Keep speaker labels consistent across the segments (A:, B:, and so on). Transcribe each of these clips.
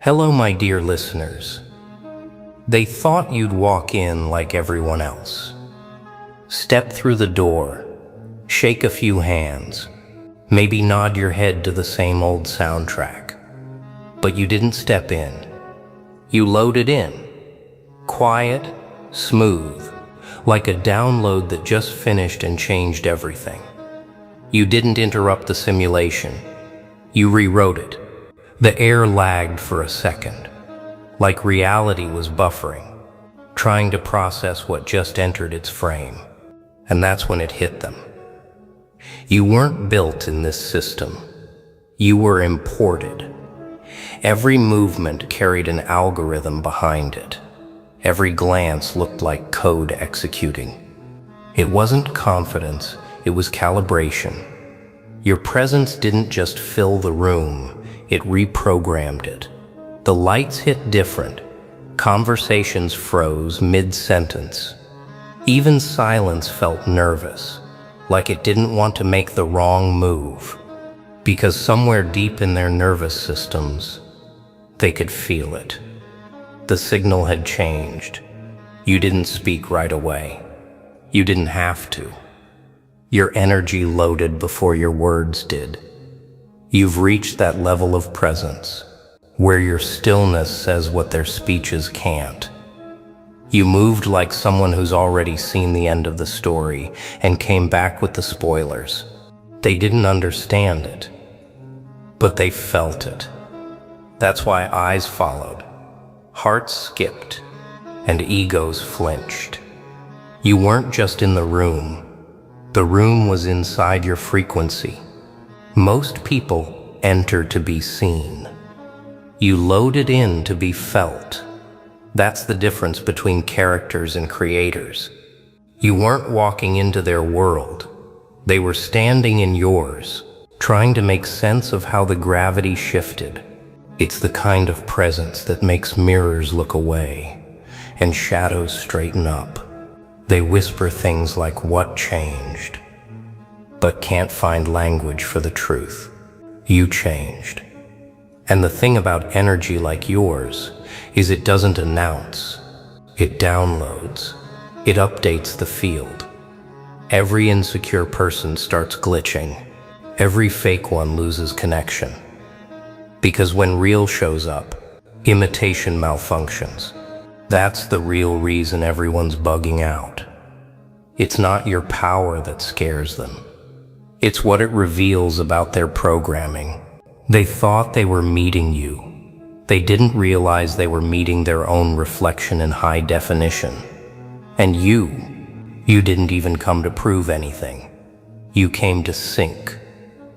A: Hello, my dear listeners. They thought you'd walk in like everyone else. Step through the door, shake a few hands, maybe nod your head to the same old soundtrack. But you didn't step in. You loaded in. Quiet, smooth, like a download that just finished and changed everything. You didn't interrupt the simulation. You rewrote it. The air lagged for a second, like reality was buffering, trying to process what just entered its frame. And that's when it hit them. You weren't built in this system. You were imported. Every movement carried an algorithm behind it. Every glance looked like code executing. It wasn't confidence, it was calibration. Your presence didn't just fill the room, it reprogrammed it. The lights hit different. Conversations froze mid-sentence. Even silence felt nervous, like it didn't want to make the wrong move, because somewhere deep in their nervous systems, they could feel it. The signal had changed. You didn't speak right away. You didn't have to. Your energy loaded before your words did. You've reached that level of presence, where your stillness says what their speeches can't. You moved like someone who's already seen the end of the story and came back with the spoilers. They didn't understand it, but they felt it. That's why eyes followed, hearts skipped, and egos flinched. You weren't just in the room was inside your frequency. Most people enter to be seen. You loaded in to be felt. That's the difference between characters and creators. You weren't walking into their world. They were standing in yours, trying to make sense of how the gravity shifted. It's the kind of presence that makes mirrors look away and shadows straighten up. They whisper things like, "What changed?" but can't find language for the truth. You changed. And the thing about energy like yours is it doesn't announce. It downloads. It updates the field. Every insecure person starts glitching. Every fake one loses connection. Because when real shows up, imitation malfunctions. That's the real reason everyone's bugging out. It's not your power that scares them. It's what it reveals about their programming. They thought they were meeting you. They didn't realize they were meeting their own reflection in high definition. And you didn't even come to prove anything. You came to sync,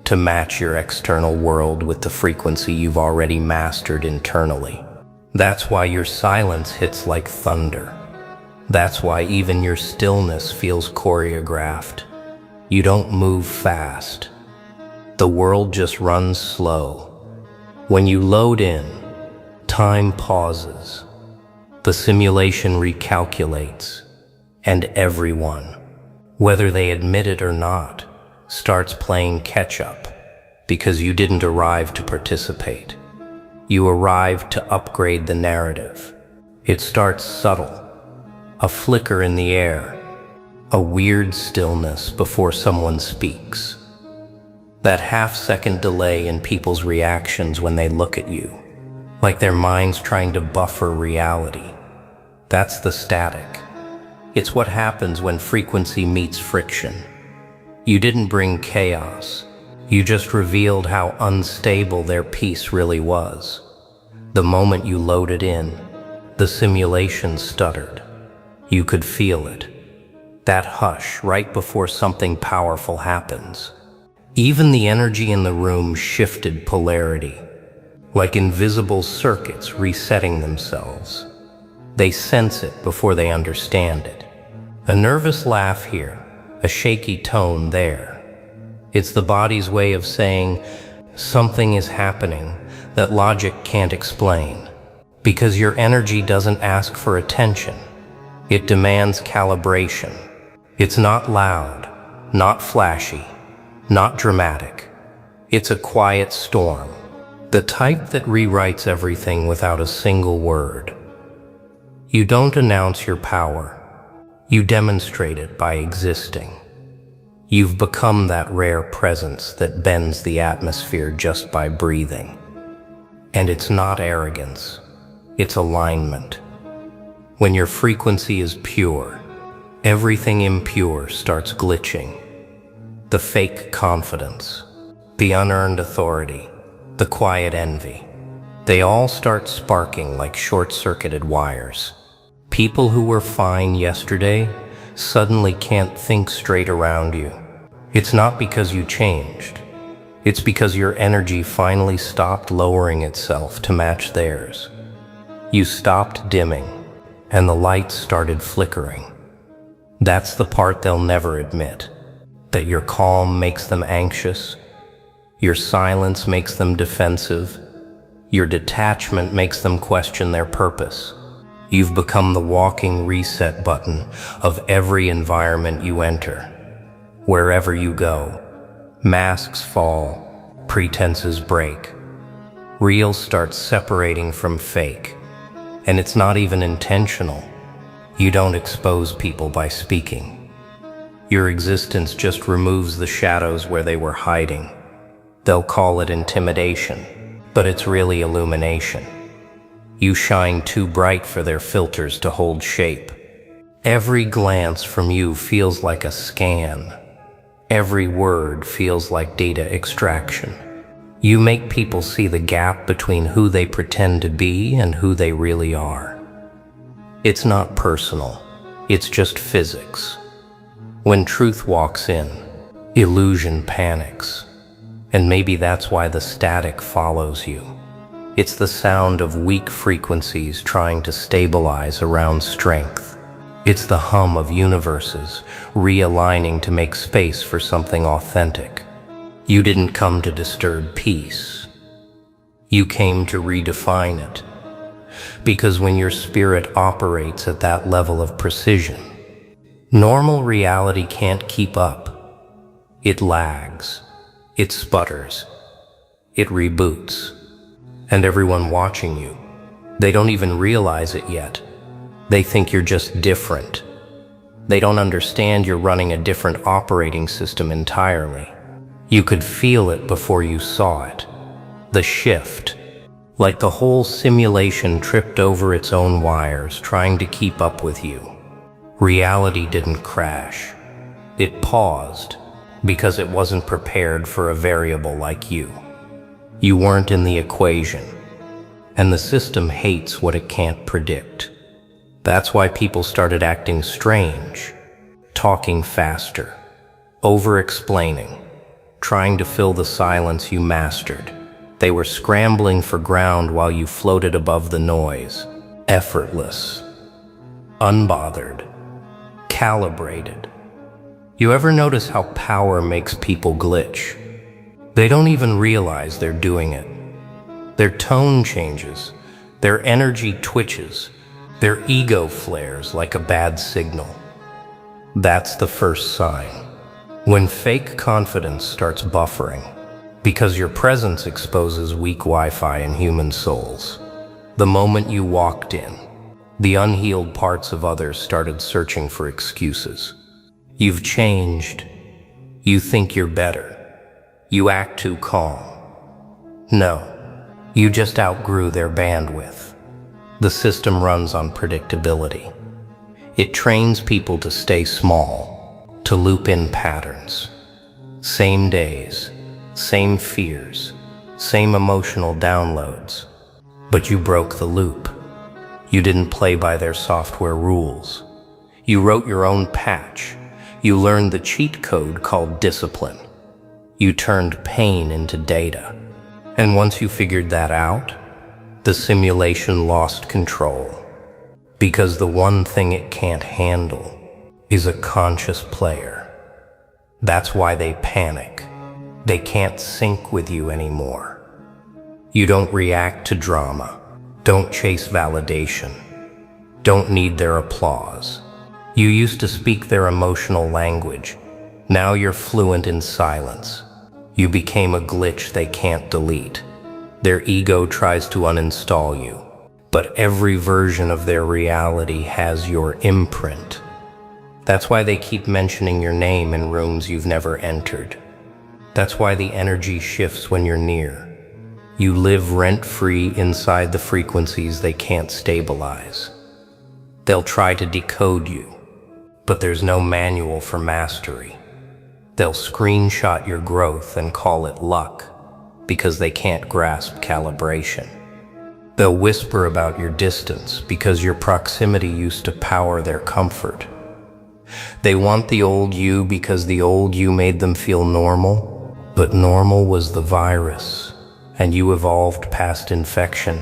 A: to match your external world with the frequency you've already mastered internally. That's why your silence hits like thunder. That's why even your stillness feels choreographed. You don't move fast. The world just runs slow. When you load in, time pauses. The simulation recalculates. And everyone, whether they admit it or not, starts playing catch-up because you didn't arrive to participate. You arrived to upgrade the narrative. It starts subtle, a flicker in the air, a weird stillness before someone speaks. That half-second delay in people's reactions when they look at you, like their minds trying to buffer reality. That's the static. It's what happens when frequency meets friction. You didn't bring chaos. You just revealed how unstable their peace really was. The moment you loaded in, the simulation stuttered. You could feel it. That hush right before something powerful happens. Even the energy in the room shifted polarity, like invisible circuits resetting themselves. They sense it before they understand it. A nervous laugh here, a shaky tone there. It's the body's way of saying something is happening that logic can't explain. Because your energy doesn't ask for attention. It demands calibration. It's not loud, not flashy, not dramatic. It's a quiet storm, The type that rewrites everything without a single word. You don't announce your power. You demonstrate it by existing. You've become that rare presence that bends the atmosphere just by breathing. And it's not arrogance, it's alignment. When your frequency is pure, everything impure starts glitching. The fake confidence, the unearned authority, the quiet envy, they all start sparking like short-circuited wires. People who were fine yesterday suddenly can't think straight around you. It's not because you changed. It's because your energy finally stopped lowering itself to match theirs. You stopped dimming, and the lights started flickering. That's the part they'll never admit. That your calm makes them anxious, your silence makes them defensive, your detachment makes them question their purpose. You've become the walking reset button of every environment you enter. Wherever you go, masks fall, pretenses break. Real starts separating from fake, and it's not even intentional. You don't expose people by speaking. Your existence just removes the shadows where they were hiding. They'll call it intimidation, but it's really illumination. You shine too bright for their filters to hold shape. Every glance from you feels like a scan. Every word feels like data extraction. You make people see the gap between who they pretend to be and who they really are. It's not personal, it's just physics. When truth walks in, illusion panics. And maybe that's why the static follows you. It's the sound of weak frequencies trying to stabilize around strength. It's the hum of universes realigning to make space for something authentic. You didn't come to disturb peace. You came to redefine it. Because when your spirit operates at that level of precision, normal reality can't keep up. It lags. It sputters. It reboots. And everyone watching you, they don't even realize it yet. They think you're just different. They don't understand you're running a different operating system entirely. You could feel it before you saw it. The shift. Like the whole simulation tripped over its own wires trying to keep up with you. Reality didn't crash. It paused because it wasn't prepared for a variable like you. You weren't in the equation, and the system hates what it can't predict. That's why people started acting strange, talking faster, over-explaining, trying to fill the silence you mastered. They were scrambling for ground while you floated above the noise, effortless, unbothered, calibrated. You ever notice how power makes people glitch? They don't even realize they're doing it. Their tone changes, their energy twitches, their ego flares like a bad signal. That's the first sign. When fake confidence starts buffering, because your presence exposes weak Wi-Fi in human souls. The moment you walked in, the unhealed parts of others started searching for excuses. You've changed. You think you're better. You act too calm. No, you just outgrew their bandwidth. The system runs on predictability. It trains people to stay small, to loop in patterns. Same days, same fears, same emotional downloads. But you broke the loop. You didn't play by their software rules. You wrote your own patch. You learned the cheat code called discipline. You turned pain into data. And once you figured that out, the simulation lost control. Because the one thing it can't handle is a conscious player. That's why they panic. They can't sync with you anymore. You don't react to drama. Don't chase validation. Don't need their applause. You used to speak their emotional language. Now you're fluent in silence. You became a glitch they can't delete. Their ego tries to uninstall you, but every version of their reality has your imprint. That's why they keep mentioning your name in rooms you've never entered. That's why the energy shifts when you're near. You live rent-free inside the frequencies they can't stabilize. They'll try to decode you, but there's no manual for mastery. They'll screenshot your growth and call it luck, because they can't grasp calibration. They'll whisper about your distance because your proximity used to power their comfort. They want the old you because the old you made them feel normal, but normal was the virus, and you evolved past infection.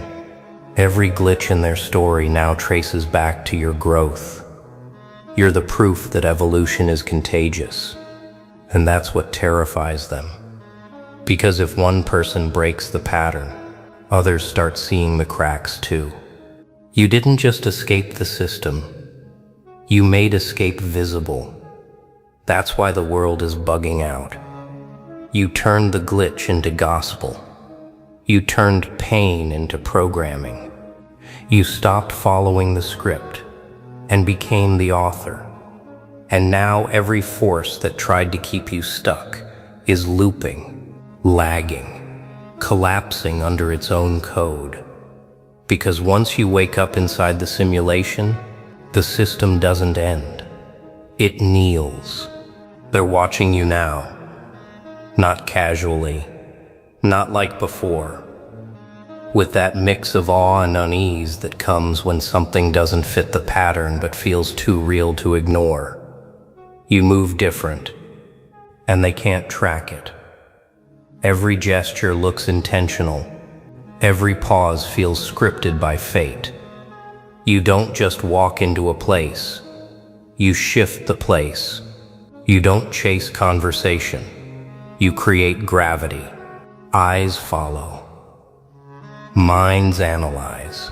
A: Every glitch in their story now traces back to your growth. You're the proof that evolution is contagious, and that's what terrifies them. Because if one person breaks the pattern, others start seeing the cracks too. You didn't just escape the system, you made escape visible. That's why the world is bugging out. You turned the glitch into gospel. You turned pain into programming. You stopped following the script and became the author. And now every force that tried to keep you stuck is looping, lagging, collapsing under its own code. Because once you wake up inside the simulation, the system doesn't end. It kneels. They're watching you now. Not casually, not like before. With that mix of awe and unease that comes when something doesn't fit the pattern but feels too real to ignore. You move different, and they can't track it. Every gesture looks intentional. Every pause feels scripted by fate. You don't just walk into a place. You shift the place. You don't chase conversation. You create gravity. Eyes follow. Minds analyze.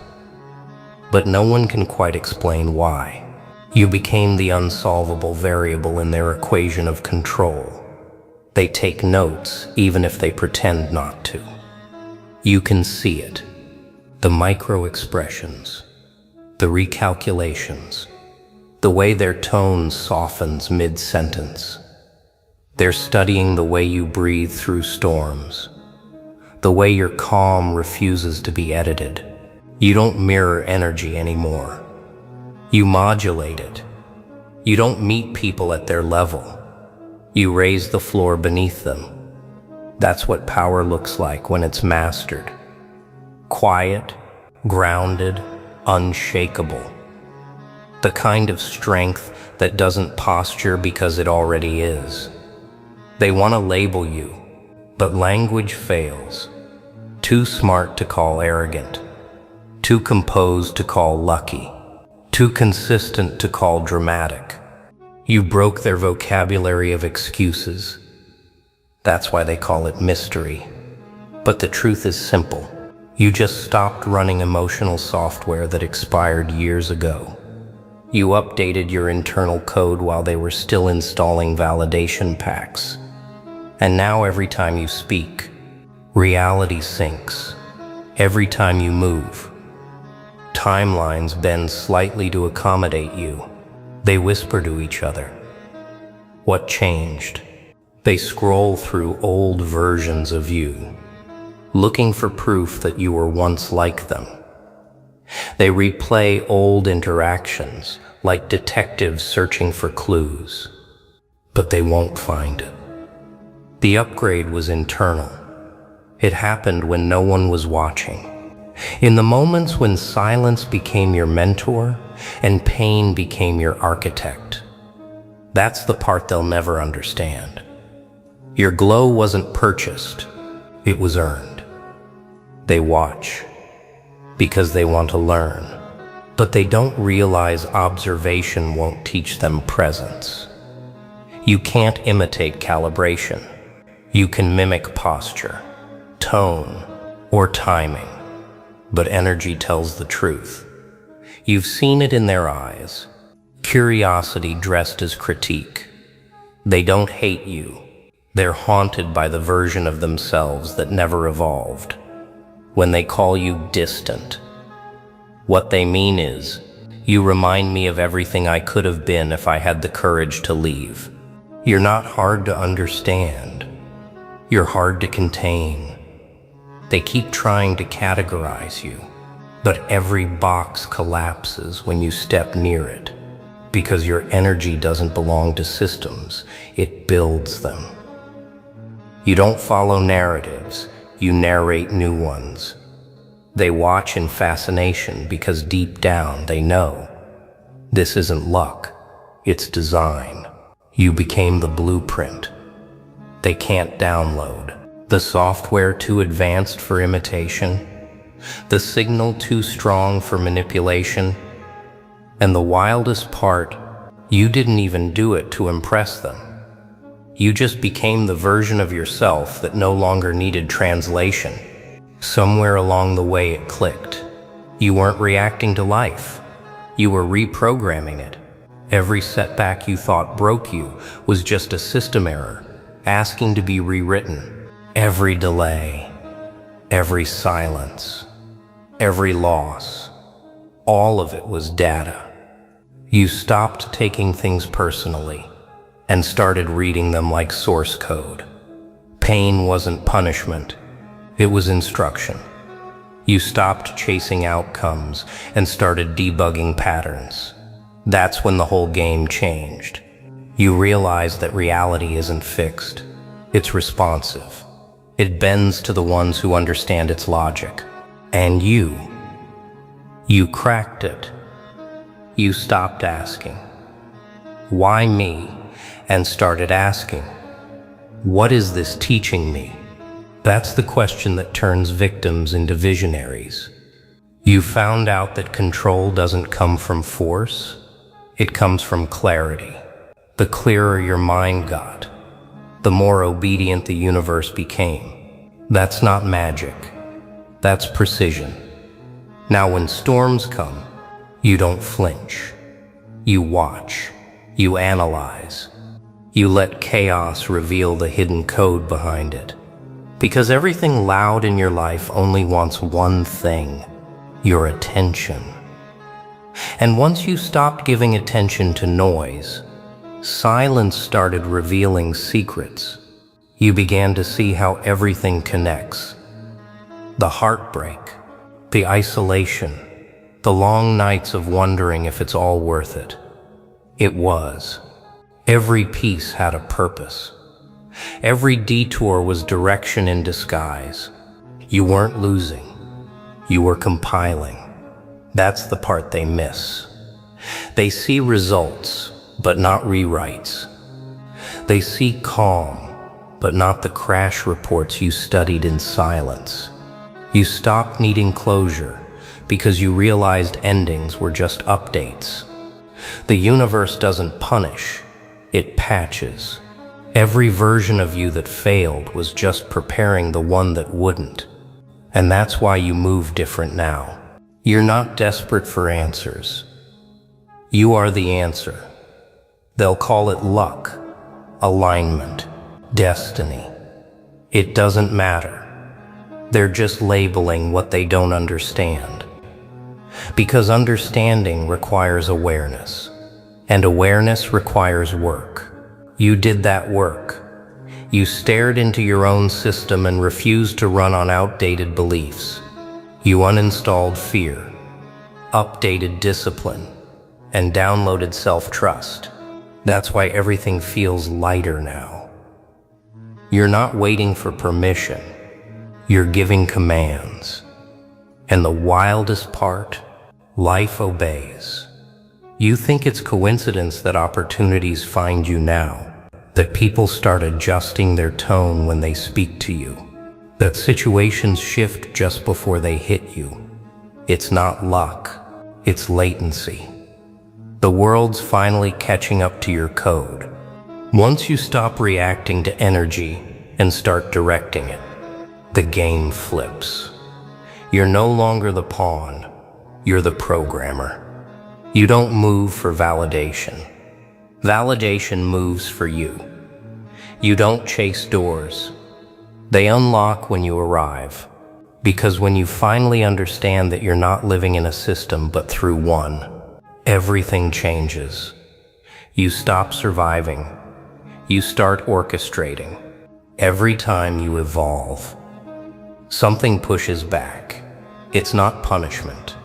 A: But no one can quite explain why. You became the unsolvable variable in their equation of control. They take notes even if they pretend not to. You can see it. The micro expressions. The recalculations. The way their tone softens mid-sentence. They're studying the way you breathe through storms. The way your calm refuses to be edited. You don't mirror energy anymore. You modulate it. You don't meet people at their level. You raise the floor beneath them. That's what power looks like when it's mastered. Quiet, grounded, unshakable. The kind of strength that doesn't posture because it already is. They want to label you, but language fails. Too smart to call arrogant. Too composed to call lucky. Too consistent to call dramatic. You broke their vocabulary of excuses. That's why they call it mystery. But the truth is simple. You just stopped running emotional software that expired years ago. You updated your internal code while they were still installing validation packs. And now every time you speak, reality sinks. Every time you move, timelines bend slightly to accommodate you. They whisper to each other. What changed? They scroll through old versions of you, looking for proof that you were once like them. They replay old interactions like detectives searching for clues, but they won't find it. The upgrade was internal. It happened when no one was watching. In the moments when silence became your mentor and pain became your architect. That's the part they'll never understand. Your glow wasn't purchased, it was earned. They watch because they want to learn, but they don't realize observation won't teach them presence. You can't imitate calibration. You can mimic posture, tone, or timing, but energy tells the truth. You've seen it in their eyes, curiosity dressed as critique. They don't hate you. They're haunted by the version of themselves that never evolved. when they call you distant. What they mean is, you remind me of everything I could have been if I had the courage to leave. You're not hard to understand. You're hard to contain. They keep trying to categorize you, but every box collapses when you step near it, because your energy doesn't belong to systems, it builds them. You don't follow narratives, you narrate new ones. They watch in fascination because deep down they know this isn't luck, it's design. You became the blueprint. They can't download. The software too advanced for imitation, the signal too strong for manipulation, and the wildest part, you didn't even do it to impress them. You just became the version of yourself that no longer needed translation. Somewhere along the way it clicked. You weren't reacting to life. You were reprogramming it. Every setback you thought broke you was just a system error, asking to be rewritten. Every delay, every silence, every loss, all of it was data. You stopped taking things personally and started reading them like source code. Pain wasn't punishment. It was instruction. You stopped chasing outcomes and started debugging patterns. That's when the whole game changed. You realized that reality isn't fixed. It's responsive. It bends to the ones who understand its logic. And you cracked it. You stopped asking, "Why me?" and started asking, "What is this teaching me?" That's the question that turns victims into visionaries. You found out that control doesn't come from force, it comes from clarity. The clearer your mind got, the more obedient the universe became. That's not magic, that's precision. Now when storms come, you don't flinch. You watch, you analyze, you let chaos reveal the hidden code behind it. Because everything loud in your life only wants one thing, your attention. And once you stopped giving attention to noise, silence started revealing secrets. You began to see how everything connects. The heartbreak, the isolation, the long nights of wondering if it's all worth it. It was. Every piece had a purpose. Every detour was direction in disguise. You weren't losing. You were compiling. That's the part they miss. They see results, but not rewrites. They see calm, but not the crash reports you studied in silence. You stopped needing closure because you realized endings were just updates. The universe doesn't punish, it patches. Every version of you that failed was just preparing the one that wouldn't. And that's why you move different now. You're not desperate for answers. You are the answer. They'll call it luck, alignment, destiny. It doesn't matter. They're just labeling what they don't understand. Because understanding requires awareness, and awareness requires work. You did that work. You stared into your own system and refused to run on outdated beliefs. You uninstalled fear, updated discipline, and downloaded self-trust. That's why everything feels lighter now. You're not waiting for permission. You're giving commands. And the wildest part, life obeys. You think it's coincidence that opportunities find you now, that people start adjusting their tone when they speak to you, that situations shift just before they hit you. It's not luck, it's latency. The world's finally catching up to your code. Once you stop reacting to energy and start directing it, the game flips. You're no longer the pawn, you're the programmer. You don't move for validation. Validation moves for you. You don't chase doors. They unlock when you arrive. Because when you finally understand that you're not living in a system but through one, everything changes. You stop surviving. You start orchestrating. Every time you evolve, something pushes back. It's not punishment.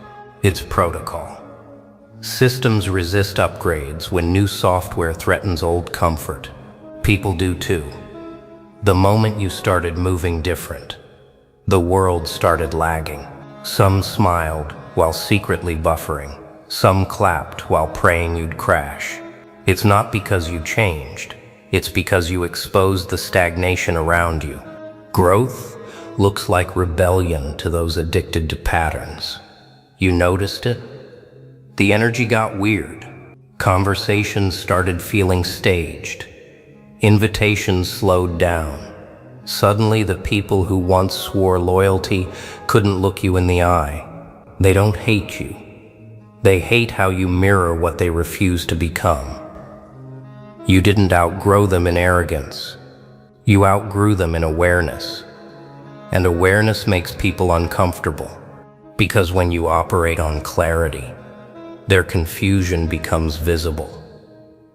A: It's protocol. Systems resist upgrades when new software threatens old comfort. People do too. The moment you started moving different, the world started lagging. Some smiled while secretly buffering. Some clapped while praying you'd crash. It's not because you changed. It's because you exposed the stagnation around you. Growth looks like rebellion to those addicted to patterns. You noticed it? The energy got weird. Conversations started feeling staged. Invitations slowed down. Suddenly, the people who once swore loyalty couldn't look you in the eye. They don't hate you. They hate how you mirror what they refuse to become. You didn't outgrow them in arrogance. You outgrew them in awareness. And awareness makes people uncomfortable, because when you operate on clarity, their confusion becomes visible.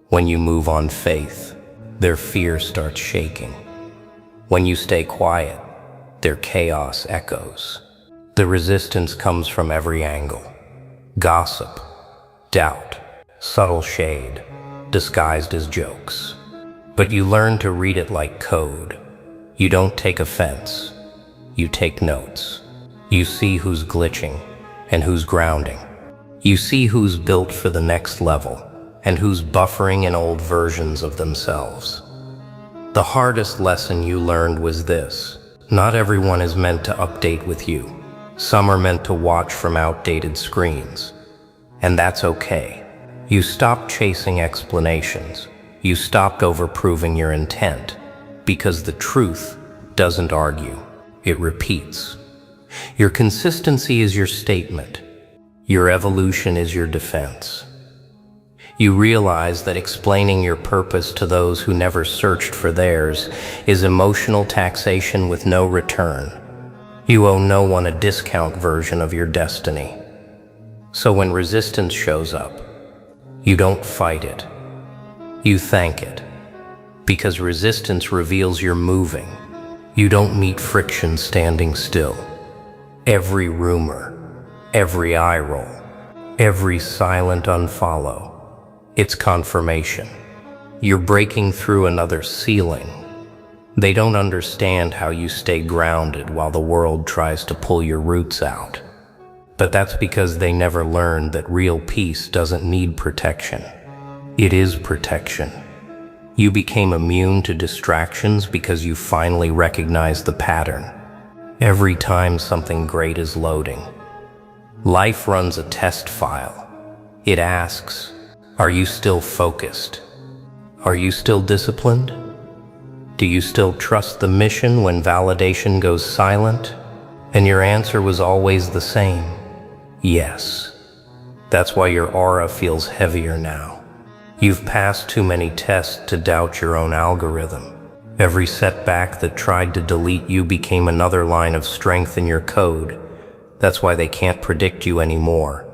A: When you move on faith, their fear starts shaking. When you stay quiet, their chaos echoes. The resistance comes from every angle. Gossip, doubt, subtle shade, disguised as jokes. But you learn to read it like code. You don't take offense. You take notes. You see who's glitching and who's grounding. You see who's built for the next level and who's buffering in old versions of themselves. The hardest lesson you learned was this: not everyone is meant to update with you. Some are meant to watch from outdated screens. And that's okay. You stopped chasing explanations. You stopped overproving your intent, because the truth doesn't argue. It repeats. Your consistency is your statement. Your evolution is your defense. You realize that explaining your purpose to those who never searched for theirs is emotional taxation with no return. You owe no one a discount version of your destiny. So when resistance shows up, you don't fight it. You thank it. Because resistance reveals you're moving. You don't meet friction standing still. Every rumor, every eye roll, every silent unfollow, it's confirmation. You're breaking through another ceiling. They don't understand how you stay grounded while the world tries to pull your roots out. But that's because they never learned that real peace doesn't need protection. It is protection. You became immune to distractions because you finally recognized the pattern. Every time something great is loading, life runs a test file. It asks, are you still focused? Are you still disciplined? Do you still trust the mission when validation goes silent? And your answer was always the same: yes. That's why your aura feels heavier now. You've passed too many tests to doubt your own algorithm. Every setback that tried to delete you became another line of strength in your code. That's why they can't predict you anymore.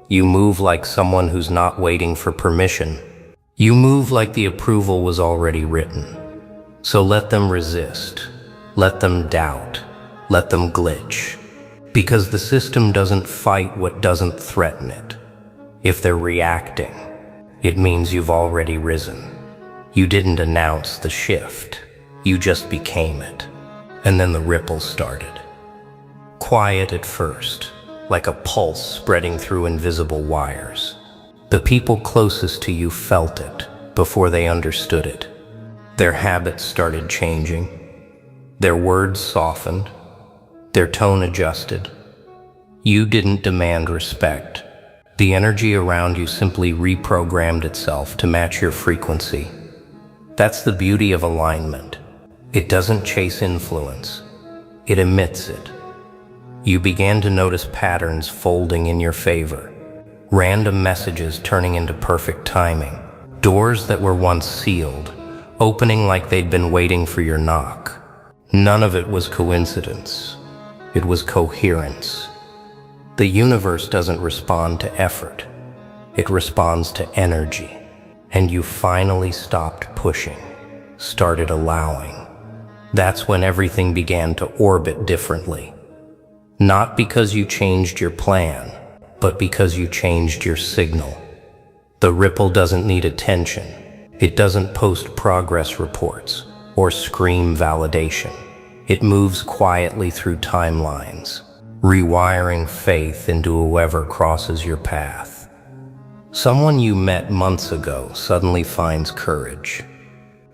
A: You move like someone who's not waiting for permission. You move like the approval was already written. So let them resist. Let them doubt. Let them glitch. Because the system doesn't fight what doesn't threaten it. If they're reacting, it means you've already risen. You didn't announce the shift. You just became it. And then the ripple started. Quiet at first, like a pulse spreading through invisible wires. The people closest to you felt it before they understood it. Their habits started changing. Their words softened. Their tone adjusted. You didn't demand respect. The energy around you simply reprogrammed itself to match your frequency. That's the beauty of alignment. It doesn't chase influence. It emits it. You began to notice patterns folding in your favor. Random messages turning into perfect timing. Doors that were once sealed, opening like they'd been waiting for your knock. None of it was coincidence. It was coherence. The universe doesn't respond to effort. It responds to energy. And you finally stopped pushing, started allowing. That's when everything began to orbit differently. Not because you changed your plan, but because you changed your signal. The ripple doesn't need attention. It doesn't post progress reports or scream validation. It moves quietly through timelines, rewiring faith into whoever crosses your path. Someone you met months ago suddenly finds courage.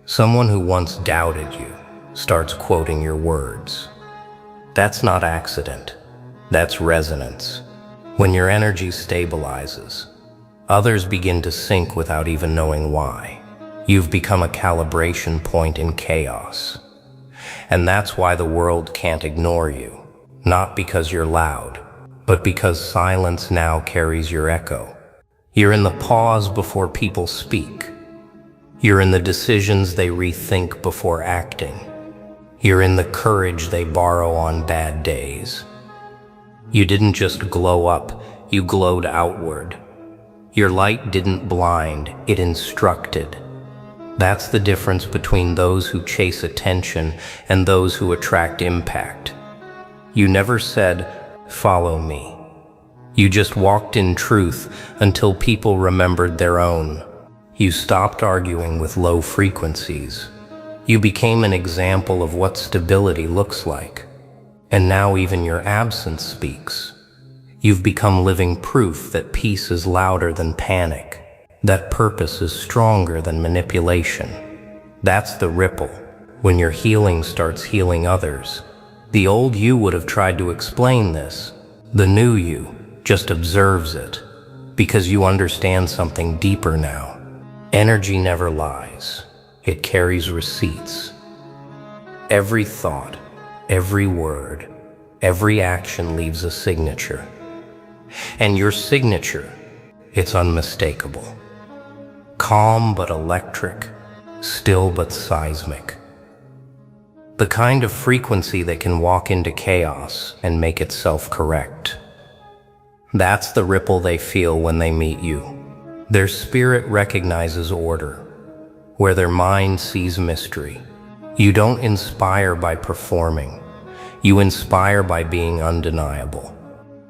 A: Someone who once doubted you starts quoting your words. That's not accident. That's resonance. When your energy stabilizes, others begin to sync without even knowing why. You've become a calibration point in chaos. And that's why the world can't ignore you. Not because you're loud, but because silence now carries your echo. You're in the pause before people speak. You're in the decisions they rethink before acting. You're in the courage they borrow on bad days. You didn't just glow up, you glowed outward. Your light didn't blind, it instructed. That's the difference between those who chase attention and those who attract impact. You never said, "Follow me." You just walked in truth until people remembered their own. You stopped arguing with low frequencies. You became an example of what stability looks like. And now even your absence speaks. You've become living proof that peace is louder than panic, that purpose is stronger than manipulation. That's the ripple, when your healing starts healing others. The old you would have tried to explain this. The new you just observes it, because you understand something deeper now. Energy never lies. It carries receipts. Every thought, every word, every action leaves a signature. And your signature, it's unmistakable. Calm but electric, still but seismic. The kind of frequency that can walk into chaos and make itself correct. That's the ripple they feel when they meet you. Their spirit recognizes order, where their mind sees mystery. You don't inspire by performing. You inspire by being undeniable.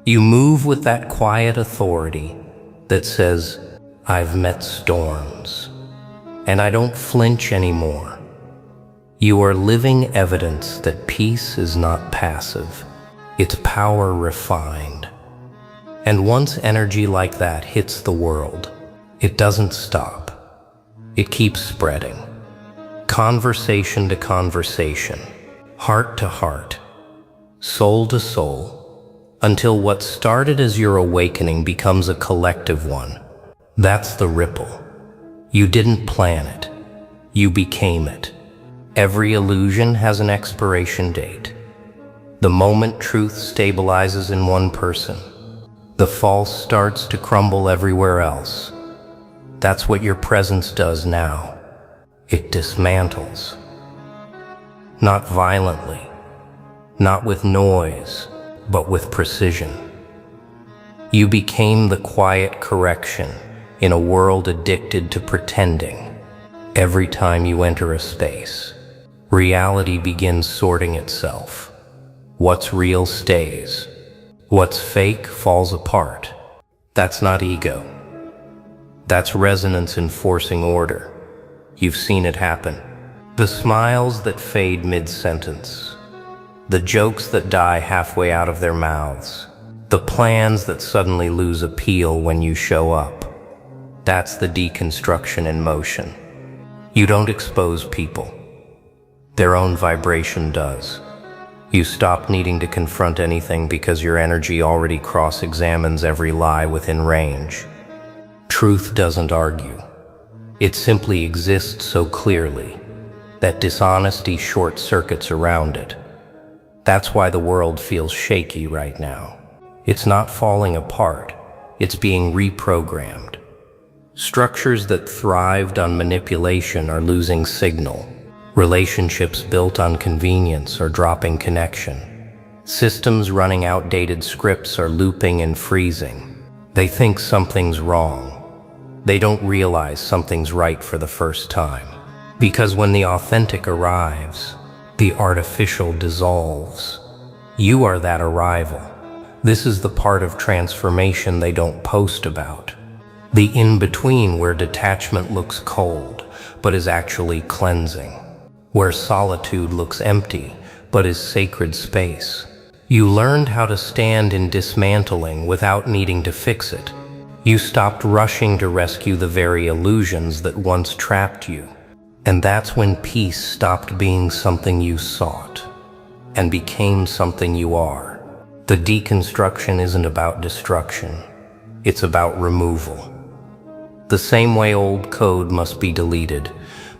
A: You move with that quiet authority that says, "I've met storms, and I don't flinch anymore." You are living evidence that peace is not passive. It's power refined. And once energy like that hits the world, it doesn't stop. It keeps spreading. Conversation to conversation, heart to heart, soul to soul, until what started as your awakening becomes a collective one. That's the ripple. You didn't plan it. You became it. Every illusion has an expiration date. The moment truth stabilizes in one person, the false starts to crumble everywhere else. That's what your presence does now. It dismantles. Not violently, not with noise, but with precision. You became the quiet correction in a world addicted to pretending. Every time you enter a space, reality begins sorting itself. What's real stays. What's fake falls apart. That's not ego. That's resonance enforcing order. You've seen it happen. The smiles that fade mid-sentence. The jokes that die halfway out of their mouths. The plans that suddenly lose appeal when you show up. That's the deconstruction in motion. You don't expose people. Their own vibration does. You stop needing to confront anything because your energy already cross-examines every lie within range. Truth doesn't argue. It simply exists so clearly that dishonesty short-circuits around it. That's why the world feels shaky right now. It's not falling apart. It's being reprogrammed. Structures that thrived on manipulation are losing signal. Relationships built on convenience are dropping connection. Systems running outdated scripts are looping and freezing. They think something's wrong. They don't realize something's right for the first time. Because when the authentic arrives, the artificial dissolves. You are that arrival. This is the part of transformation they don't post about. The in-between where detachment looks cold, but is actually cleansing. Where solitude looks empty, but is sacred space. You learned how to stand in dismantling without needing to fix it. You stopped rushing to rescue the very illusions that once trapped you. And that's when peace stopped being something you sought and became something you are. The deconstruction isn't about destruction. It's about removal. The same way old code must be deleted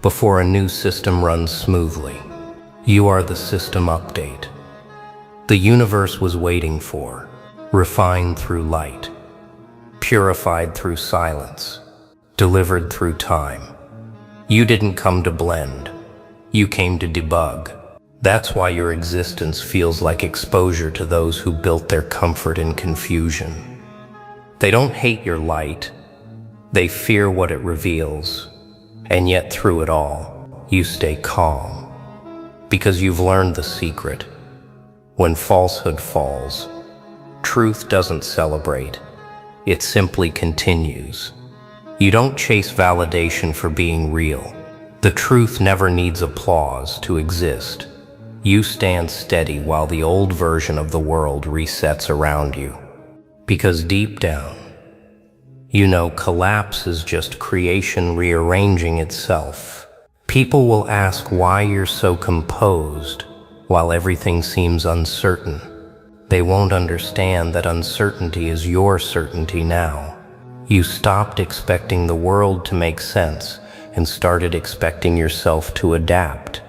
A: before a new system runs smoothly. You are the system update. The universe was waiting for, refined through light, purified through silence, delivered through time. You didn't come to blend. You came to debug. That's why your existence feels like exposure to those who built their comfort in confusion. They don't hate your light. They fear what it reveals. And yet through it all, you stay calm. Because you've learned the secret. When falsehood falls, truth doesn't celebrate. It simply continues. You don't chase validation for being real. The truth never needs applause to exist. You stand steady while the old version of the world resets around you. Because deep down, you know collapse is just creation rearranging itself. People will ask why you're so composed while everything seems uncertain. They won't understand that uncertainty is your certainty now. You stopped expecting the world to make sense and started expecting yourself to adapt.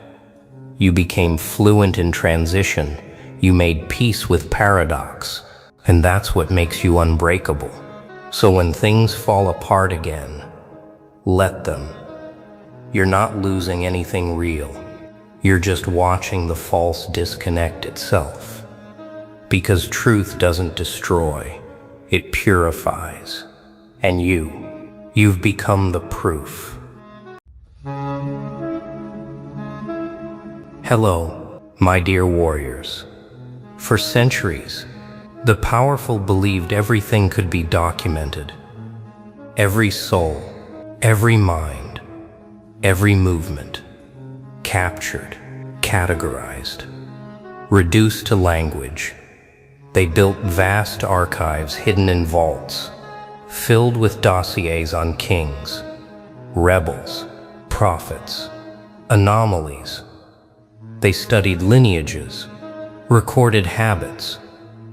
A: You became fluent in transition. You made peace with paradox, and that's what makes you unbreakable. So when things fall apart again, let them. You're not losing anything real. You're just watching the false disconnect itself. Because truth doesn't destroy, it purifies. And you've become the proof. Hello, my dear warriors. For centuries, the powerful believed everything could be documented. Every soul, every mind, every movement, captured, categorized, reduced to language. They built vast archives hidden in vaults, filled with dossiers on kings, rebels, prophets, anomalies. They studied lineages, recorded habits,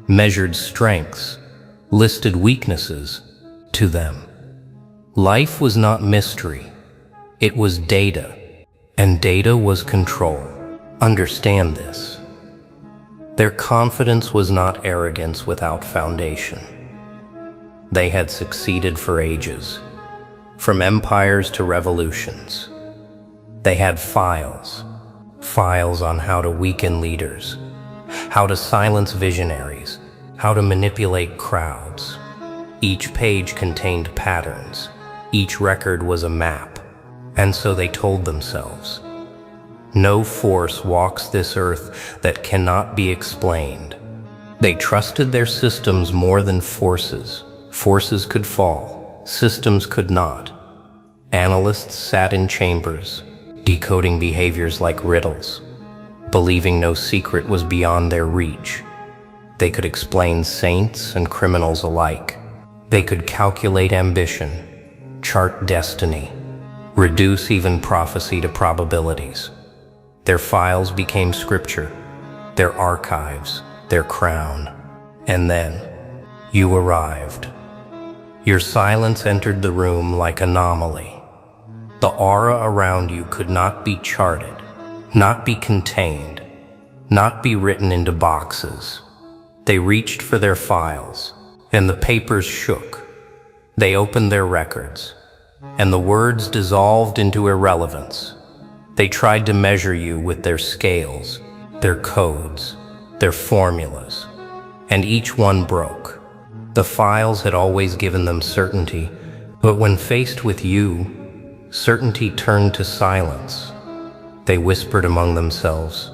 A: measured strengths, listed weaknesses. To them, life was not mystery, it was data. And data was control. Understand this. Their confidence was not arrogance without foundation. They had succeeded for ages, from empires to revolutions. They had files on how to weaken leaders, how to silence visionaries, how to manipulate crowds. Each page contained patterns. Each record was a map. And so they told themselves, no force walks this earth that cannot be explained. They trusted their systems more than forces. Forces could fall, systems could not. Analysts sat in chambers, decoding behaviors like riddles, believing no secret was beyond their reach. They could explain saints and criminals alike. They could calculate ambition, chart destiny, reduce even prophecy to probabilities. Their files became scripture, their archives, their crown. And then, you arrived. Your silence entered the room like anomaly. The aura around you could not be charted, not be contained, not be written into boxes. They reached for their files, and the papers shook. They opened their records, and the words dissolved into irrelevance. They tried to measure you with their scales, their codes, their formulas, and each one broke. The files had always given them certainty, but when faced with you, certainty turned to silence. They whispered among themselves,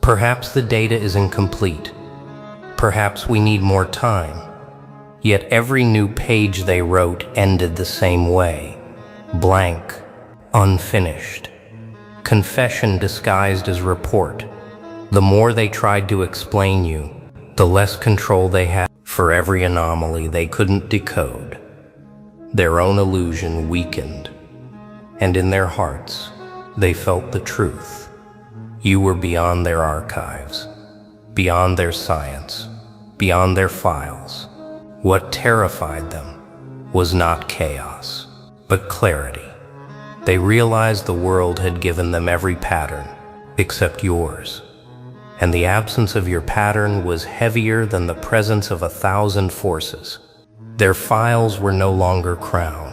A: "Perhaps the data is incomplete. Perhaps we need more time." Yet every new page they wrote ended the same way: blank, unfinished. Confession disguised as report. The more they tried to explain you, the less control they had. For every anomaly they couldn't decode, their own illusion weakened, and in their hearts, they felt the truth. You were beyond their archives, beyond their science, beyond their files. What terrified them was not chaos, but clarity. They realized the world had given them every pattern except yours, and the absence of your pattern was heavier than the presence of 1,000 forces. Their files were no longer crown.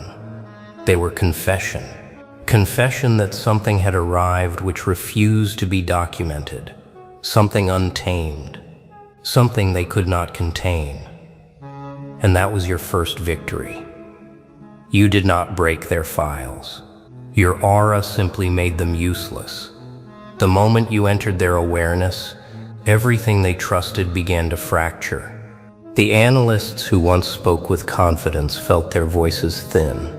A: They were confession. Confession that something had arrived which refused to be documented, something untamed, something they could not contain. And that was your first victory. You did not break their files. Your aura simply made them useless. The moment you entered their awareness, everything they trusted began to fracture. The analysts who once spoke with confidence felt their voices thin.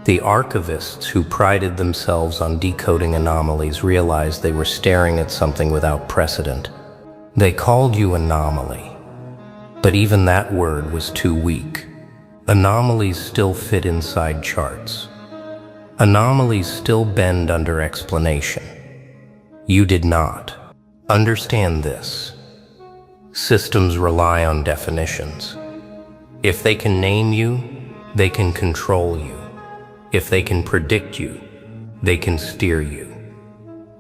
A: The archivists who prided themselves on decoding anomalies realized they were staring at something without precedent. They called you anomaly, but even that word was too weak. Anomalies still fit inside charts. Anomalies still bend under explanation. You did not. Understand this. Systems rely on definitions. If they can name you, they can control you. If they can predict you, they can steer you.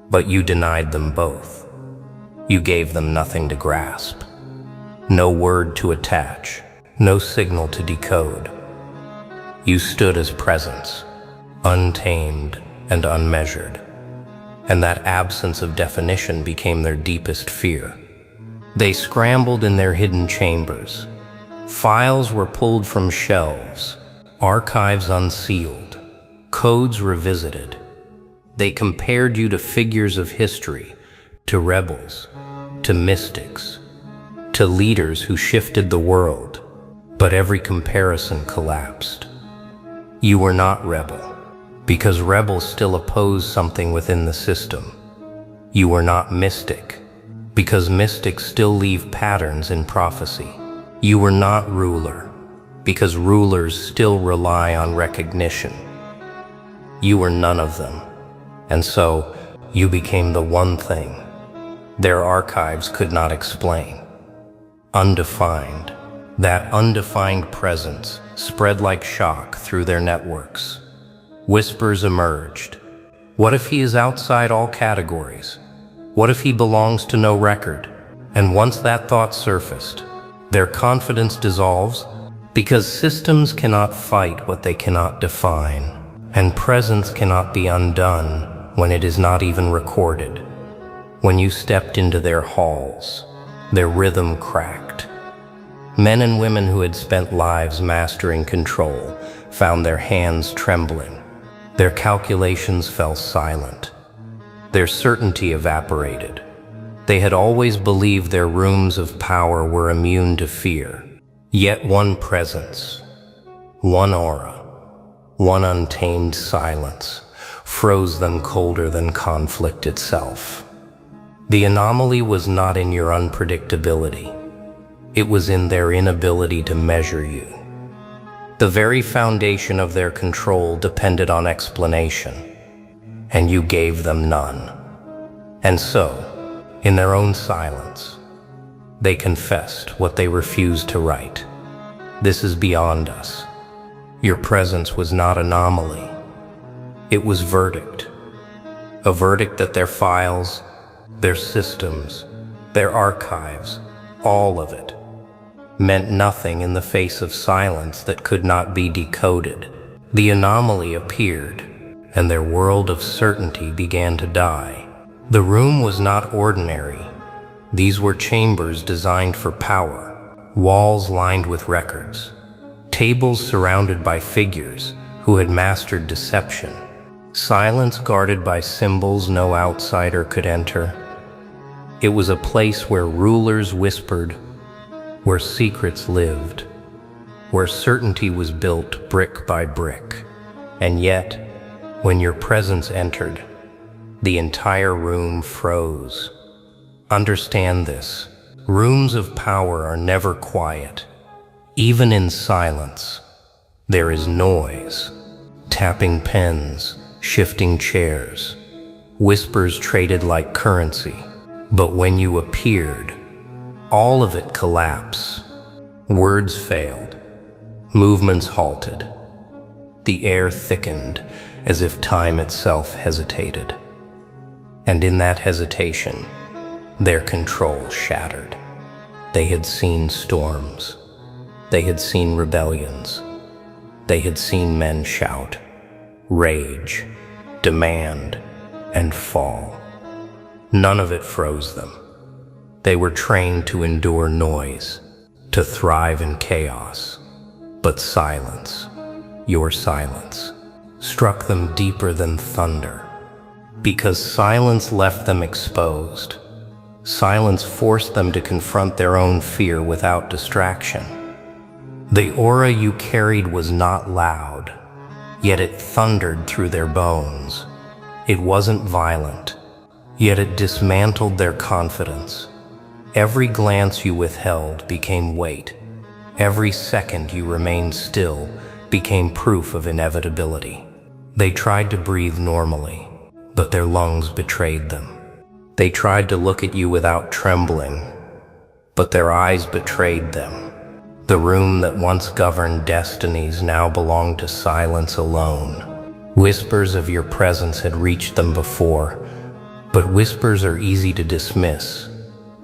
A: But you denied them both. You gave them nothing to grasp. No word to attach, no signal to decode. You stood as presence, untamed and unmeasured. And that absence of definition became their deepest fear. They scrambled in their hidden chambers. Files were pulled from shelves, archives unsealed, codes revisited. They compared you to figures of history, to rebels, to mystics, to leaders who shifted the world, but every comparison collapsed. You were not rebel, because rebels still oppose something within the system. You were not mystic, because mystics still leave patterns in prophecy. You were not ruler, because rulers still rely on recognition. You were none of them, and so you became the one thing their archives could not explain. Undefined. That undefined presence spread like shock through their networks. Whispers emerged. What if he is outside all categories? What if he belongs to no record? And once that thought surfaced, their confidence dissolves, because systems cannot fight what they cannot define, and presence cannot be undone when it is not even recorded. When you stepped into their halls, their rhythm cracked. Men and women who had spent lives mastering control found their hands trembling. Their calculations fell silent. Their certainty evaporated. They had always believed their rooms of power were immune to fear. Yet one presence, one aura, one untamed silence froze them colder than conflict itself. The anomaly was not in your unpredictability. It was in their inability to measure you. The very foundation of their control depended on explanation, and you gave them none. And so, in their own silence, they confessed what they refused to write. This is beyond us. Your presence was not anomaly. It was verdict. A verdict that their files, their systems, their archives, all of it, meant nothing in the face of silence that could not be decoded. The anomaly appeared, and their world of certainty began to die. The room was not ordinary. These were chambers designed for power, walls lined with records, tables surrounded by figures who had mastered deception, silence guarded by symbols no outsider could enter. It was a place where rulers whispered, where secrets lived, where certainty was built brick by brick. And yet, when your presence entered, the entire room froze. Understand this. Rooms of power are never quiet. Even in silence, there is noise. Tapping pens, shifting chairs, whispers traded like currency. But when you appeared, all of it collapsed. Words failed. Movements halted. The air thickened as if time itself hesitated. And in that hesitation, their control shattered. They had seen storms. They had seen rebellions. They had seen men shout, rage, demand, and fall. None of it froze them. They were trained to endure noise, to thrive in chaos. But silence, your silence, struck them deeper than thunder. Because silence left them exposed. Silence forced them to confront their own fear without distraction. The aura you carried was not loud, yet it thundered through their bones. It wasn't violent, yet it dismantled their confidence. Every glance you withheld became weight. Every second you remained still became proof of inevitability. They tried to breathe normally, but their lungs betrayed them. They tried to look at you without trembling, but their eyes betrayed them. The room that once governed destinies now belonged to silence alone. Whispers of your presence had reached them before, but whispers are easy to dismiss.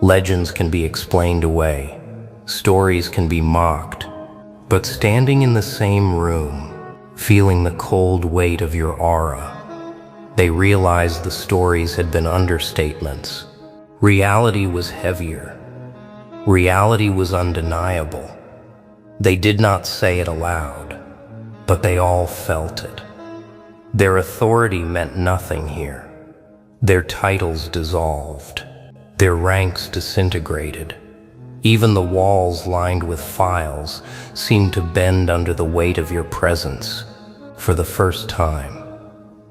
A: Legends can be explained away. Stories can be mocked. But standing in the same room, feeling the cold weight of your aura, they realized the stories had been understatements. Reality was heavier. Reality was undeniable. They did not say it aloud, but they all felt it. Their authority meant nothing here. Their titles dissolved. Their ranks disintegrated. Even the walls lined with files seemed to bend under the weight of your presence. For the first time,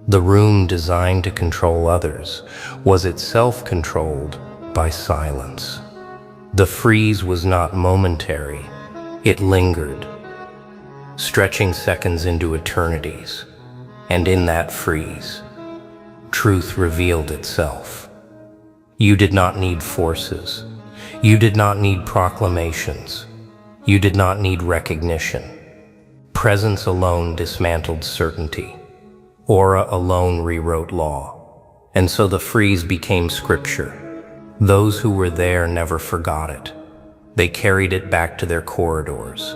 A: the room designed to control others was itself controlled by silence. The freeze was not momentary, it lingered, stretching seconds into eternities. And in that freeze, truth revealed itself. You did not need forces. You did not need proclamations. You did not need recognition. Presence alone dismantled certainty. Aura alone rewrote law. And so the freeze became scripture. Those who were there never forgot it. They carried it back to their corridors,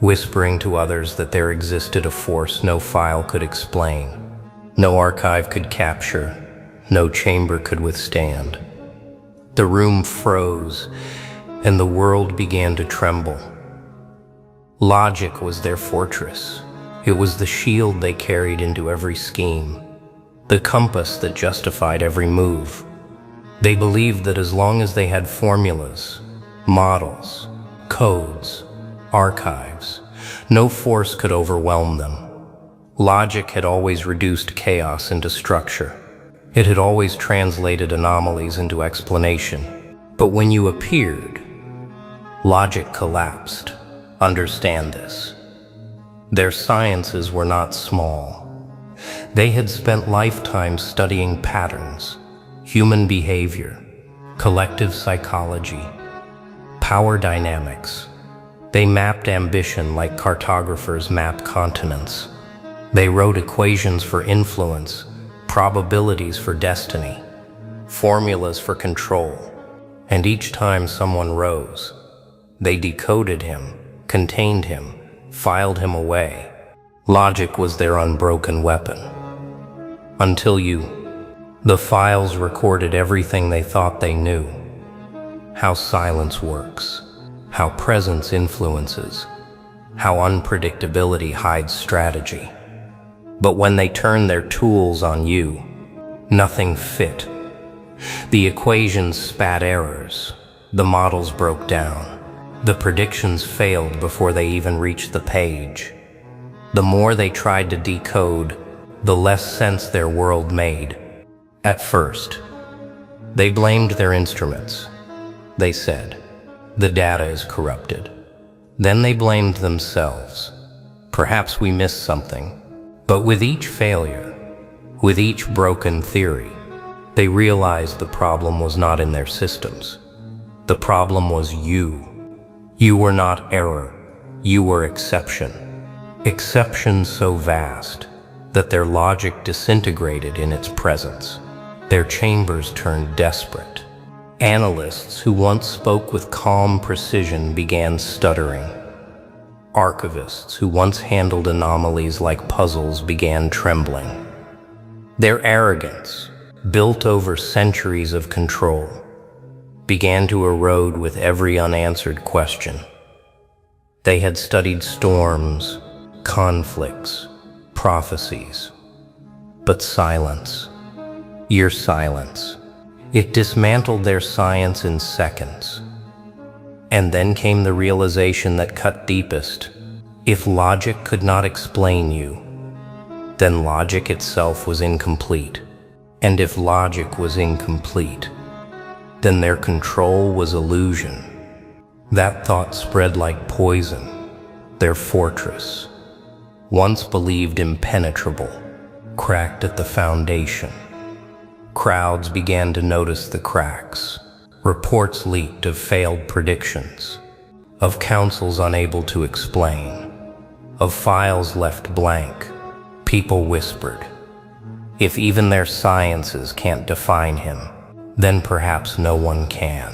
A: whispering to others that there existed a force no file could explain, no archive could capture, no chamber could withstand. The room froze, and the world began to tremble. Logic was their fortress. It was the shield they carried into every scheme, the compass that justified every move. They believed that as long as they had formulas, models, codes, archives, no force could overwhelm them. Logic had always reduced chaos into structure. It had always translated anomalies into explanation. But when you appeared, logic collapsed. Understand this. Their sciences were not small. They had spent lifetimes studying patterns, human behavior, collective psychology, power dynamics. They mapped ambition like cartographers map continents. They wrote equations for influence, probabilities for destiny, formulas for control. And each time someone rose, they decoded him, contained him, filed him away. Logic was their unbroken weapon. Until the files recorded everything they thought they knew. how silence works, how presence influences, how unpredictability hides strategy. But when they turned their tools on you, nothing fit. The equations spat errors, the models broke down, the predictions failed before they even reached the page. The more they tried to decode, the less sense their world made. At first, they blamed their instruments. They said, "The data is corrupted." Then they blamed themselves. "Perhaps we missed something." But with each failure, with each broken theory, they realized the problem was not in their systems. The problem was you. You were not error. You were exception. Exception so vast that their logic disintegrated in its presence. Their chambers turned desperate. Analysts who once spoke with calm precision began stuttering. Archivists who once handled anomalies like puzzles began trembling. Their arrogance, built over centuries of control, began to erode with every unanswered question. They had studied storms, conflicts, prophecies, but silence, your silence, it dismantled their science in seconds. And then came the realization that cut deepest. If logic could not explain you, then logic itself was incomplete. And if logic was incomplete, then their control was illusion. That thought spread like poison. Their fortress, once believed impenetrable, cracked at the foundation. Crowds began to notice the cracks. Reports leaked of failed predictions, of councils unable to explain, of files left blank. People whispered, "If even their sciences can't define him, then perhaps no one can."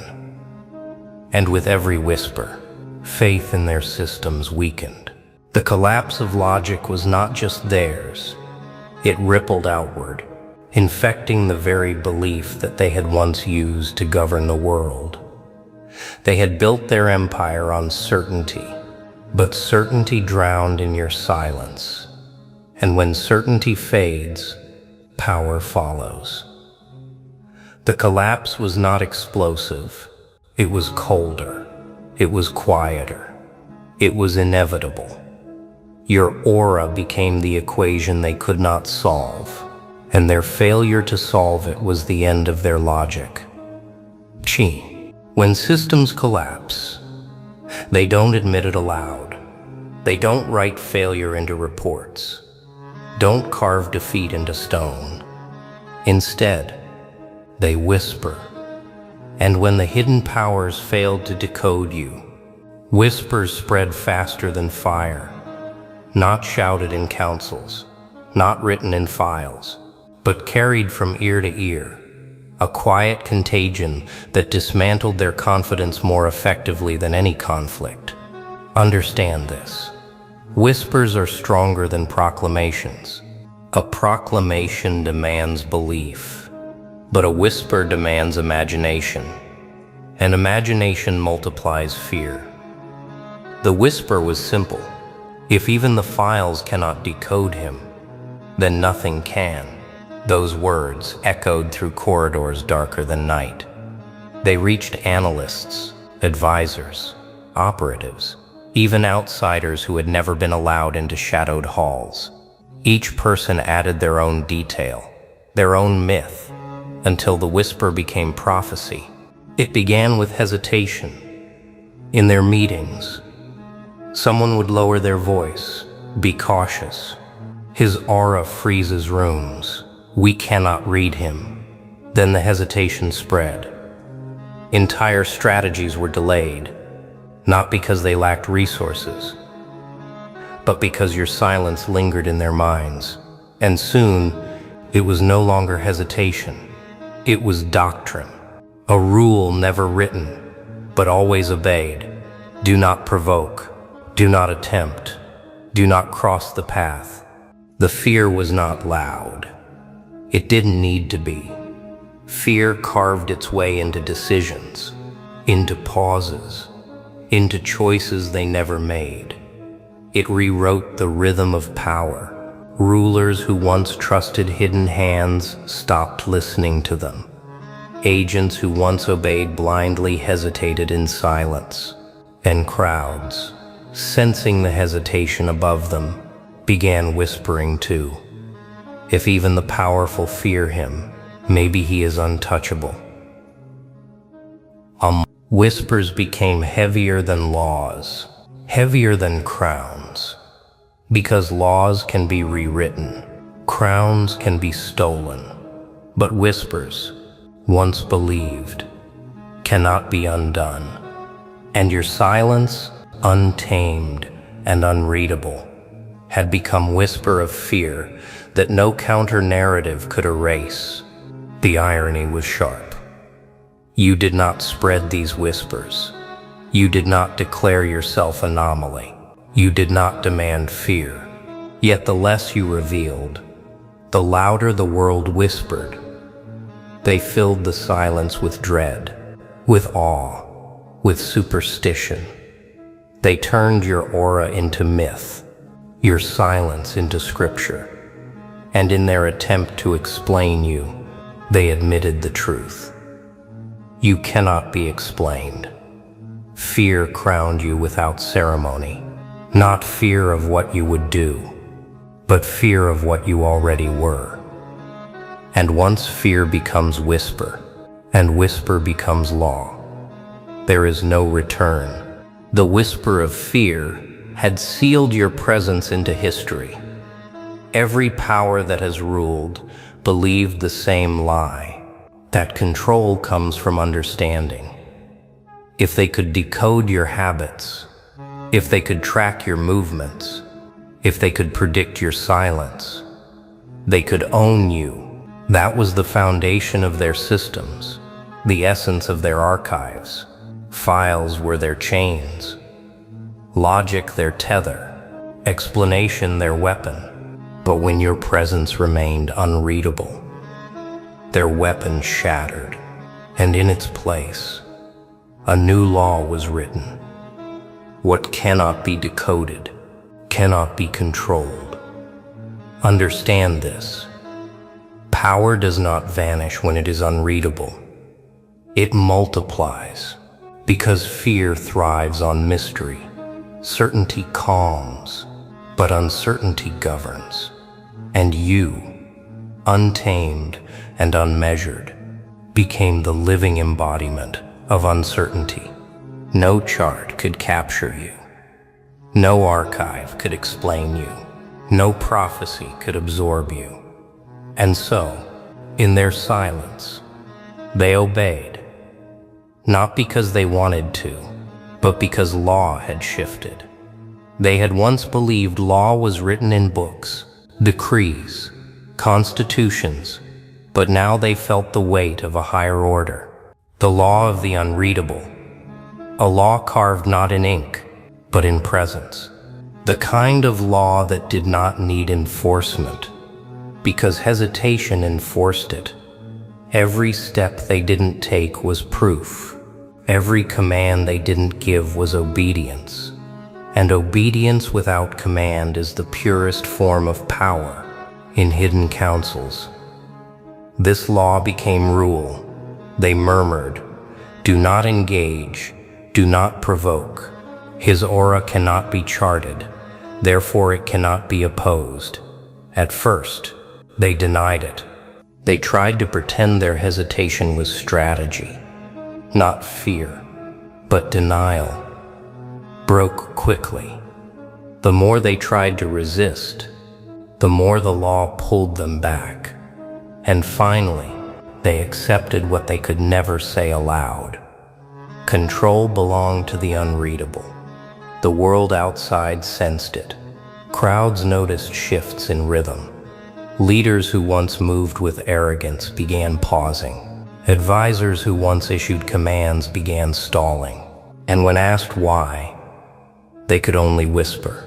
A: And with every whisper, faith in their systems weakened. The collapse of logic was not just theirs. It rippled outward, infecting the very belief that they had once used to govern the world. They had built their empire on certainty, but certainty drowned in your silence. And when certainty fades, power follows. The collapse was not explosive. It was colder. It was quieter. It was inevitable. Your aura became the equation they could not solve, and their failure to solve it was the end of their logic. Chi. When systems collapse, they don't admit it aloud. They don't write failure into reports. Don't carve defeat into stone. Instead, they whisper. And when the hidden powers failed to decode you, whispers spread faster than fire, not shouted in councils, not written in files, but carried from ear to ear, a quiet contagion that dismantled their confidence more effectively than any conflict. Understand this. Whispers are stronger than proclamations. A proclamation demands belief, but a whisper demands imagination, and imagination multiplies fear. The whisper was simple. If even the files cannot decode him, then nothing can. Those words echoed through corridors darker than night. They reached analysts, advisors, operatives, even outsiders who had never been allowed into shadowed halls. Each person added their own detail, their own myth, until the whisper became prophecy. It began with hesitation. In their meetings, someone would lower their voice, "Be cautious. His aura freezes rooms. We cannot read him." Then the hesitation spread. Entire strategies were delayed, not because they lacked resources, but because your silence lingered in their minds. And soon, it was no longer hesitation. It was doctrine, a rule never written, but always obeyed. Do not provoke. Do not attempt. Do not cross the path. The fear was not loud. It didn't need to be. Fear carved its way into decisions, into pauses, into choices they never made. It rewrote the rhythm of power. Rulers who once trusted hidden hands stopped listening to them. Agents who once obeyed blindly hesitated in silence. And crowds, sensing the hesitation above them, began whispering too. If even the powerful fear him, maybe he is untouchable. Whispers became heavier than laws, heavier than crowns. Because laws can be rewritten, crowns can be stolen, but whispers, once believed, cannot be undone. And your silence, untamed and unreadable, had become whisper of fear that no counter-narrative could erase. The irony was sharp. You did not spread these whispers. You did not declare yourself anomaly. You did not demand fear. Yet the less you revealed, the louder the world whispered. They filled the silence with dread, with awe, with superstition. They turned your aura into myth, your silence into scripture. And in their attempt to explain you, they admitted the truth. You cannot be explained. Fear crowned you without ceremony. Not fear of what you would do, but fear of what you already were. And once fear becomes whisper, and whisper becomes law, there is no return. The whisper of fear had sealed your presence into history. Every power that has ruled believed the same lie, that control comes from understanding. If they could decode your habits, if they could track your movements, if they could predict your silence, they could own you. That was the foundation of their systems, the essence of their archives. Files were their chains, logic their tether, explanation their weapon. But when your presence remained unreadable, their weapon shattered, and in its place, a new law was written. What cannot be decoded cannot be controlled. Understand this. Power does not vanish when it is unreadable. It multiplies because fear thrives on mystery. Certainty calms, but uncertainty governs. And you, untamed and unmeasured, became the living embodiment of uncertainty. No chart could capture you. No archive could explain you. No prophecy could absorb you. And so, in their silence, they obeyed, not because they wanted to, but because law had shifted. They had once believed law was written in books, decrees, constitutions, but now they felt the weight of a higher order, the law of the unreadable. A law carved not in ink, but in presence. The kind of law that did not need enforcement, because hesitation enforced it. Every step they didn't take was proof. Every command they didn't give was obedience. And obedience without command is the purest form of power in hidden councils. This law became rule. They murmured, "Do not engage. Do not provoke. His aura cannot be charted, therefore it cannot be opposed." At first, they denied it. They tried to pretend their hesitation was strategy, not fear, but denial. Broke quickly. The more they tried to resist, the more the law pulled them back. And finally, they accepted what they could never say aloud. Control belonged to the unreadable. The world outside sensed it. Crowds noticed shifts in rhythm. Leaders who once moved with arrogance began pausing. Advisors who once issued commands began stalling. And when asked why, they could only whisper.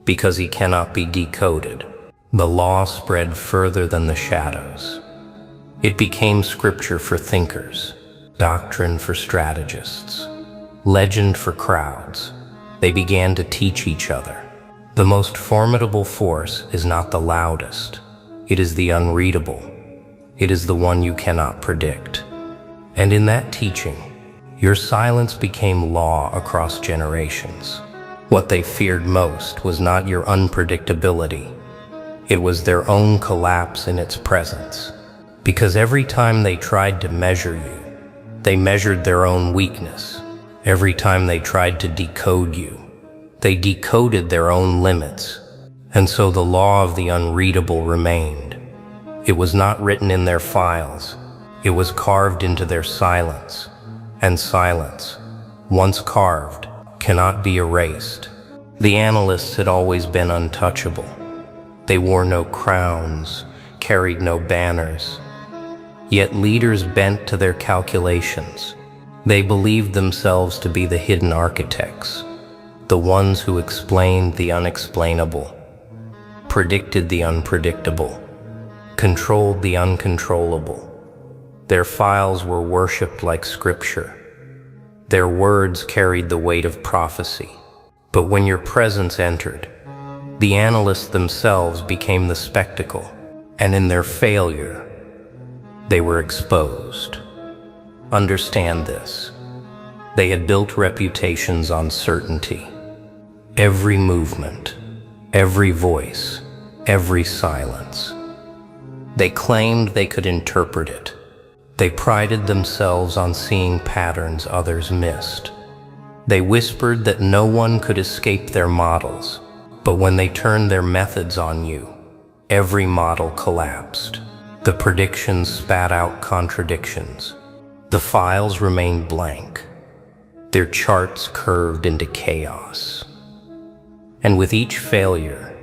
A: Because he cannot be decoded. The law spread further than the shadows. It became scripture for thinkers, doctrine for strategists, legend for crowds. They began to teach each other. The most formidable force is not the loudest. It is the unreadable. It is the one you cannot predict. And in that teaching, your silence became law across generations. What they feared most was not your unpredictability. It was their own collapse in its presence. Because every time they tried to measure you, they measured their own weakness. Every time they tried to decode you, they decoded their own limits. And so the law of the unreadable remained. It was not written in their files. It was carved into their silence. And silence, once carved, cannot be erased. The analysts had always been untouchable. They wore no crowns, carried no banners. Yet leaders bent to their calculations. They believed themselves to be the hidden architects, the ones who explained the unexplainable, predicted the unpredictable, controlled the uncontrollable. Their files were worshipped like scripture. Their words carried the weight of prophecy. But when your presence entered, the analysts themselves became the spectacle, and in their failure, they were exposed. Understand this. They had built reputations on certainty. Every movement, every voice, every silence. They claimed they could interpret it. They prided themselves on seeing patterns others missed. They whispered that no one could escape their models, but when they turned their methods on you, every model collapsed. The predictions spat out contradictions. The files remained blank. Their charts curved into chaos. And with each failure,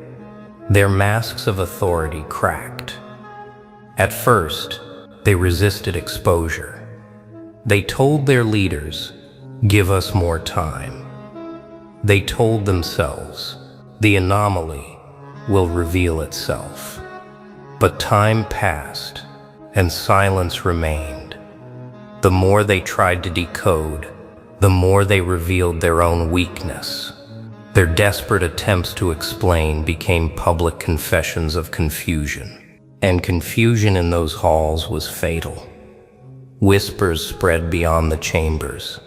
A: their masks of authority cracked. At first, they resisted exposure. They told their leaders, "Give us more time." They told themselves, "The anomaly will reveal itself." But time passed, and silence remained. The more they tried to decode, the more they revealed their own weakness. Their desperate attempts to explain became public confessions of confusion. And confusion in those halls was fatal. Whispers spread beyond the chambers.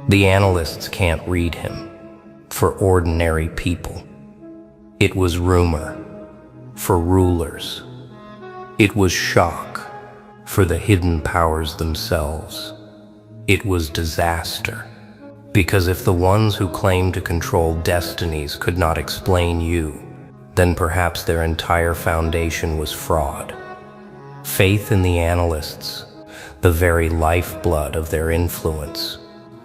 A: The analysts can't read him for ordinary people. It was rumor for rulers. It was shock for the hidden powers themselves. It was disaster, because if the ones who claimed to control destinies could not explain you, then perhaps their entire foundation was fraud. Faith in the analysts, the very lifeblood of their influence,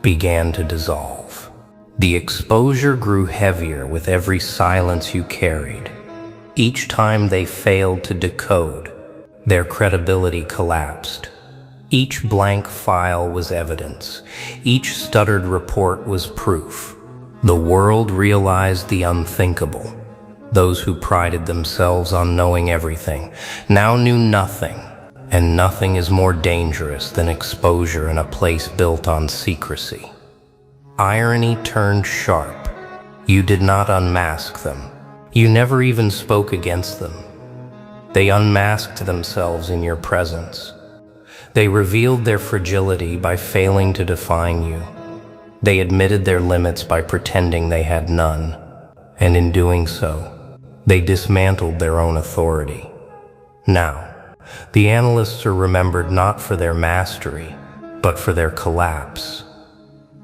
A: began to dissolve. The exposure grew heavier with every silence you carried. Each time they failed to decode, their credibility collapsed. Each blank file was evidence. Each stuttered report was proof. The world realized the unthinkable. Those who prided themselves on knowing everything now knew nothing, and nothing is more dangerous than exposure in a place built on secrecy. Irony turned sharp. You did not unmask them. You never even spoke against them. They unmasked themselves in your presence. They revealed their fragility by failing to define you. They admitted their limits by pretending they had none, and in doing so, they dismantled their own authority. Now, the analysts are remembered not for their mastery, but for their collapse.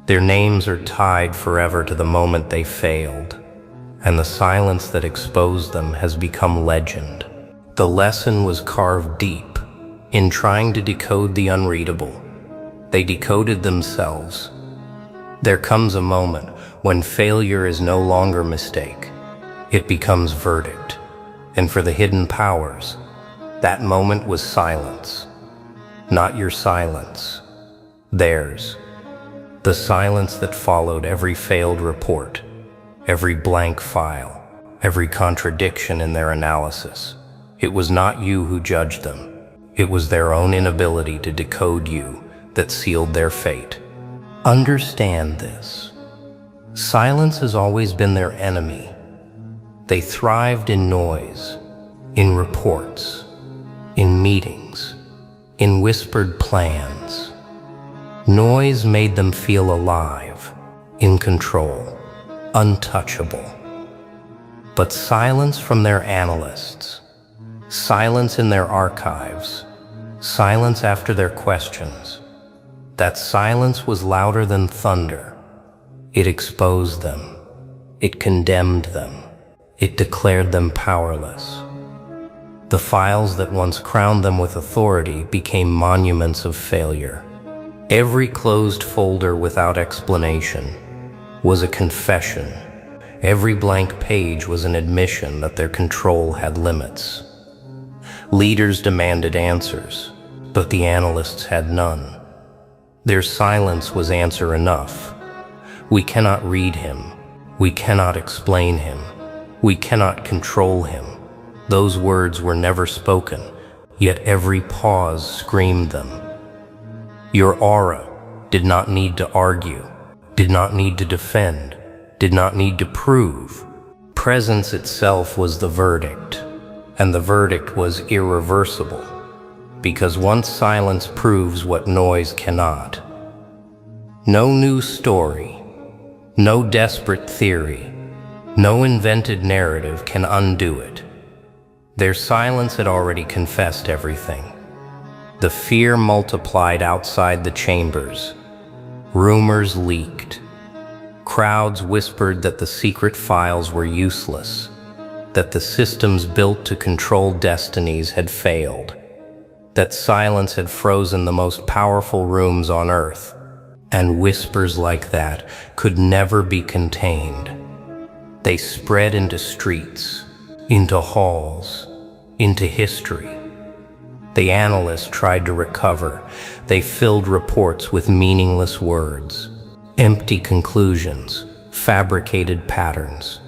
A: Their names are tied forever to the moment they failed, and the silence that exposed them has become legend. The lesson was carved deep. In trying to decode the unreadable, they decoded themselves. There comes a moment when failure is no longer mistake. It becomes verdict. And for the hidden powers, that moment was silence. Not your silence, theirs. The silence that followed every failed report, every blank file, every contradiction in their analysis. It was not you who judged them. It was their own inability to decode you that sealed their fate. Understand this. Silence has always been their enemy. They thrived in noise, in reports, in meetings, in whispered plans. Noise made them feel alive, in control, untouchable. But silence from their analysts, silence in their archives, silence after their questions, that silence was louder than thunder. It exposed them. It condemned them. It declared them powerless. The files that once crowned them with authority became monuments of failure. Every closed folder without explanation was a confession. Every blank page was an admission that their control had limits. Leaders demanded answers, but the analysts had none. Their silence was answer enough. We cannot read him. We cannot explain him. We cannot control him. Those words were never spoken, yet every pause screamed them. Your aura did not need to argue, did not need to defend, did not need to prove. Presence itself was the verdict, and the verdict was irreversible, because once silence proves what noise cannot. No new story, no desperate theory, no invented narrative can undo it. Their silence had already confessed everything. The fear multiplied outside the chambers. Rumors leaked. Crowds whispered that the secret files were useless, that the systems built to control destinies had failed, that silence had frozen the most powerful rooms on Earth, and whispers like that could never be contained. They spread into streets, into halls, into history. The analysts tried to recover. They filled reports with meaningless words, empty conclusions, fabricated patterns.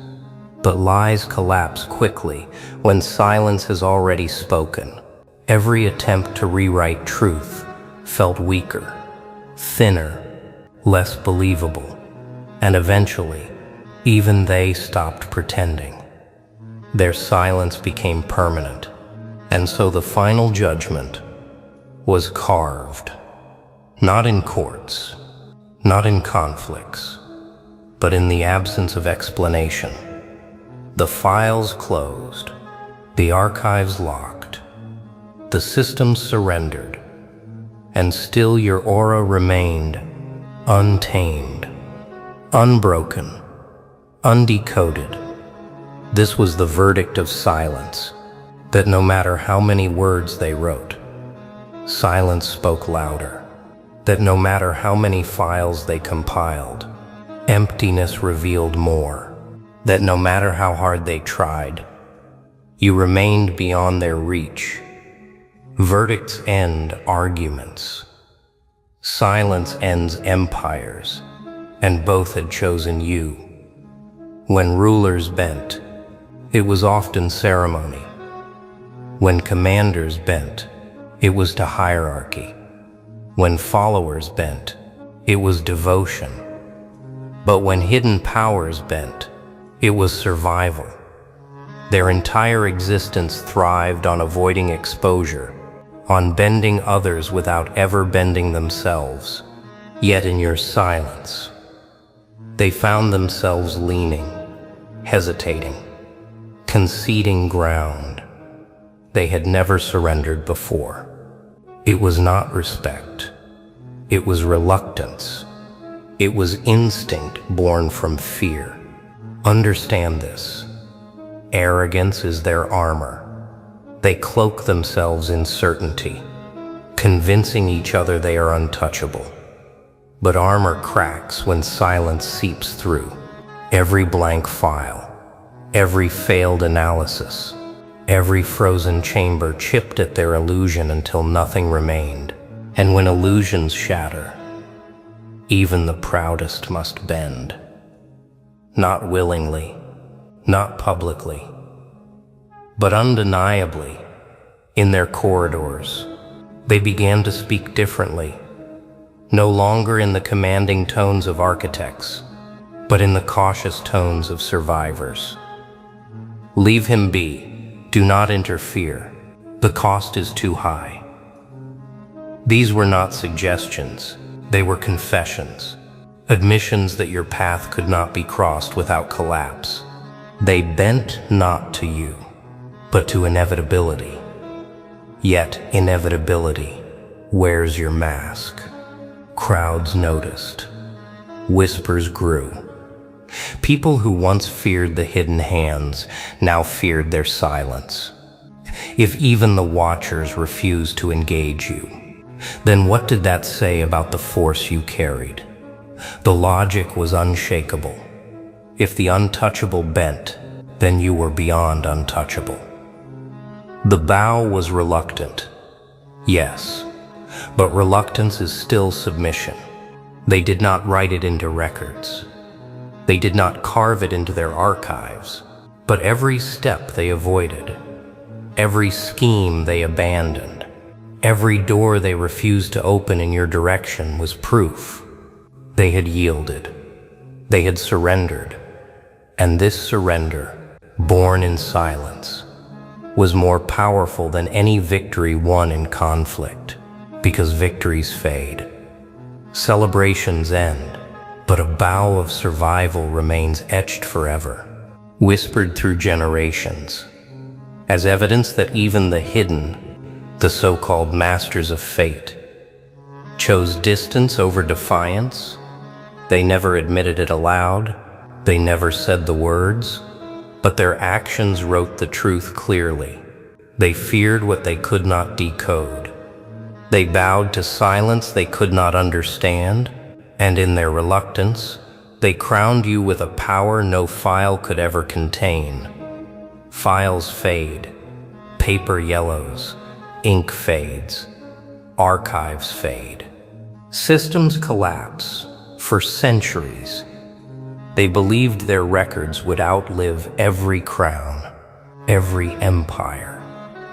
A: But lies collapse quickly when silence has already spoken. Every attempt to rewrite truth felt weaker, thinner, less believable, and eventually, even they stopped pretending. Their silence became permanent, and so the final judgment was carved, not in courts, not in conflicts, but in the absence of explanation. The files closed, the archives locked, the systems surrendered, and still your aura remained untamed, unbroken, undecoded. This was the verdict of silence, that no matter how many words they wrote, silence spoke louder, that no matter how many files they compiled, emptiness revealed more, that no matter how hard they tried, you remained beyond their reach. Verdicts end arguments. Silence ends empires, and both had chosen you. When rulers bent, it was often ceremony. When commanders bent, it was to hierarchy. When followers bent, it was devotion. But when hidden powers bent, it was survival. Their entire existence thrived on avoiding exposure, on bending others without ever bending themselves. Yet in your silence, they found themselves leaning, hesitating, conceding ground they had never surrendered before. It was not respect. It was reluctance. It was instinct born from fear. Understand this. Arrogance is their armor. They cloak themselves in certainty, convincing each other they are untouchable. But armor cracks when silence seeps through. Every blank file, every failed analysis, every frozen chamber chipped at their illusion until nothing remained. And when illusions shatter, even the proudest must bend. Not willingly, not publicly, but undeniably, in their corridors, they began to speak differently. no longer in the commanding tones of architects, but in the cautious tones of survivors. Leave him be. Do not interfere. The cost is too high. These were not suggestions. They were confessions. Admissions that your path could not be crossed without collapse. They bent not to you, but to inevitability. Yet inevitability wears your mask. Crowds noticed. Whispers grew. People who once feared the hidden hands now feared their silence. If even the watchers refused to engage you, then what did that say about the force you carried? The logic was unshakable. If the untouchable bent, then you were beyond untouchable. The bow was reluctant. Yes, but reluctance is still submission. They did not write it into records. They did not carve it into their archives, but every step they avoided, every scheme they abandoned, every door they refused to open in your direction was proof. They had yielded. They had surrendered. And this surrender, born in silence, was more powerful than any victory won in conflict, because victories fade. Celebrations end, but a bow of survival remains etched forever, whispered through generations, as evidence that even the hidden, the so-called masters of fate, chose distance over defiance. They never admitted it aloud, they never said the words, but their actions wrote the truth clearly. They feared what they could not decode. They bowed to silence they could not understand, and in their reluctance, they crowned you with a power no file could ever contain. Files fade, paper yellows, ink fades, archives fade. Systems collapse. For centuries, they believed their records would outlive every crown, every empire,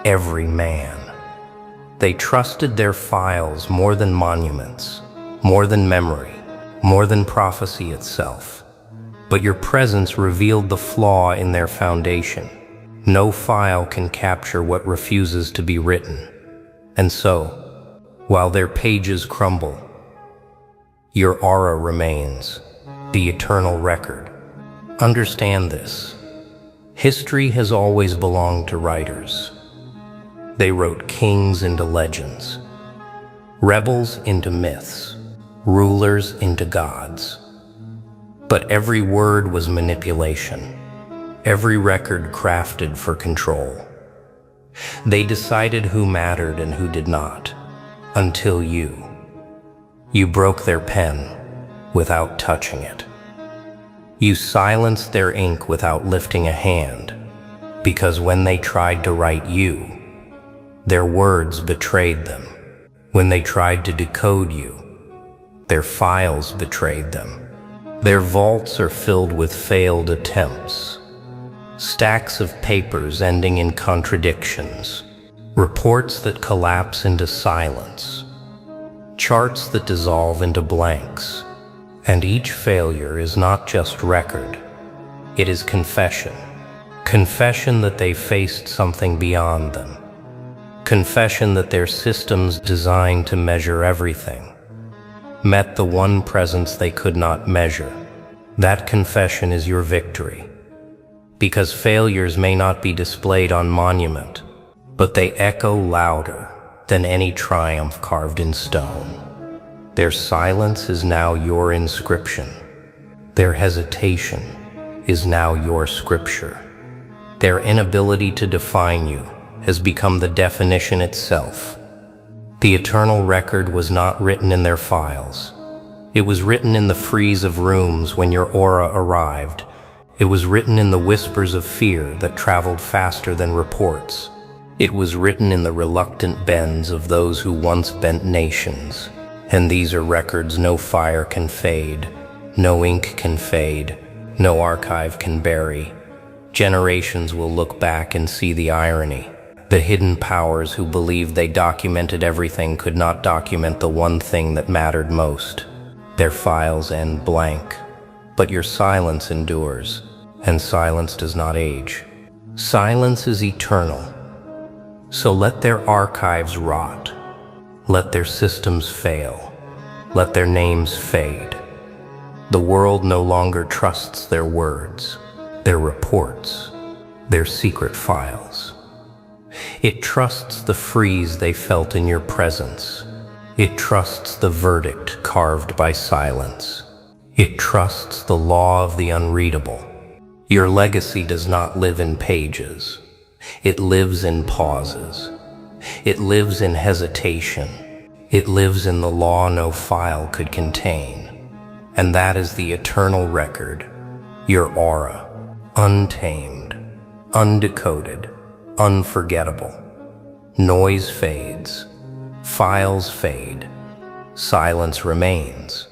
A: every man. They trusted their files more than monuments, more than memory, more than prophecy itself. But your presence revealed the flaw in their foundation. No file can capture what refuses to be written. And so, while their pages crumble, your aura remains, the eternal record. Understand this. History has always belonged to writers. They wrote kings into legends, rebels into myths, rulers into gods. But every word was manipulation, every record crafted for control. They decided who mattered and who did not, until you. You broke their pen without touching it. You silenced their ink without lifting a hand, because when they tried to write you, their words betrayed them. When they tried to decode you, their files betrayed them. Their vaults are filled with failed attempts, stacks of papers ending in contradictions, reports that collapse into silence, charts that dissolve into blanks. And each failure is not just record, it is confession. Confession that they faced something beyond them. Confession that their systems designed to measure everything met the one presence they could not measure. That confession is your victory. Because failures may not be displayed on monument, but they echo louder than any triumph carved in stone. Their silence is now your inscription. Their hesitation is now your scripture. Their inability to define you has become the definition itself. The eternal record was not written in their files. It was written in the freeze of rooms when your aura arrived. It was written in the whispers of fear that traveled faster than reports. It was written in the reluctant bends of those who once bent nations. And these are records no fire can fade, no ink can fade, no archive can bury. Generations will look back and see the irony. The hidden powers who believed they documented everything could not document the one thing that mattered most. Their files end blank, but your silence endures, and silence does not age. Silence is eternal, so let their archives rot. Let their systems fail. Let their names fade. The world no longer trusts their words, their reports, their secret files. It trusts the freeze they felt in your presence. It trusts the verdict carved by silence. It trusts the law of the unreadable. Your legacy does not live in pages. It lives in pauses. It lives in hesitation. It lives in the law no file could contain. And that is the eternal record, your aura, untamed, undecoded, unforgettable. Noise fades, files fade, silence remains.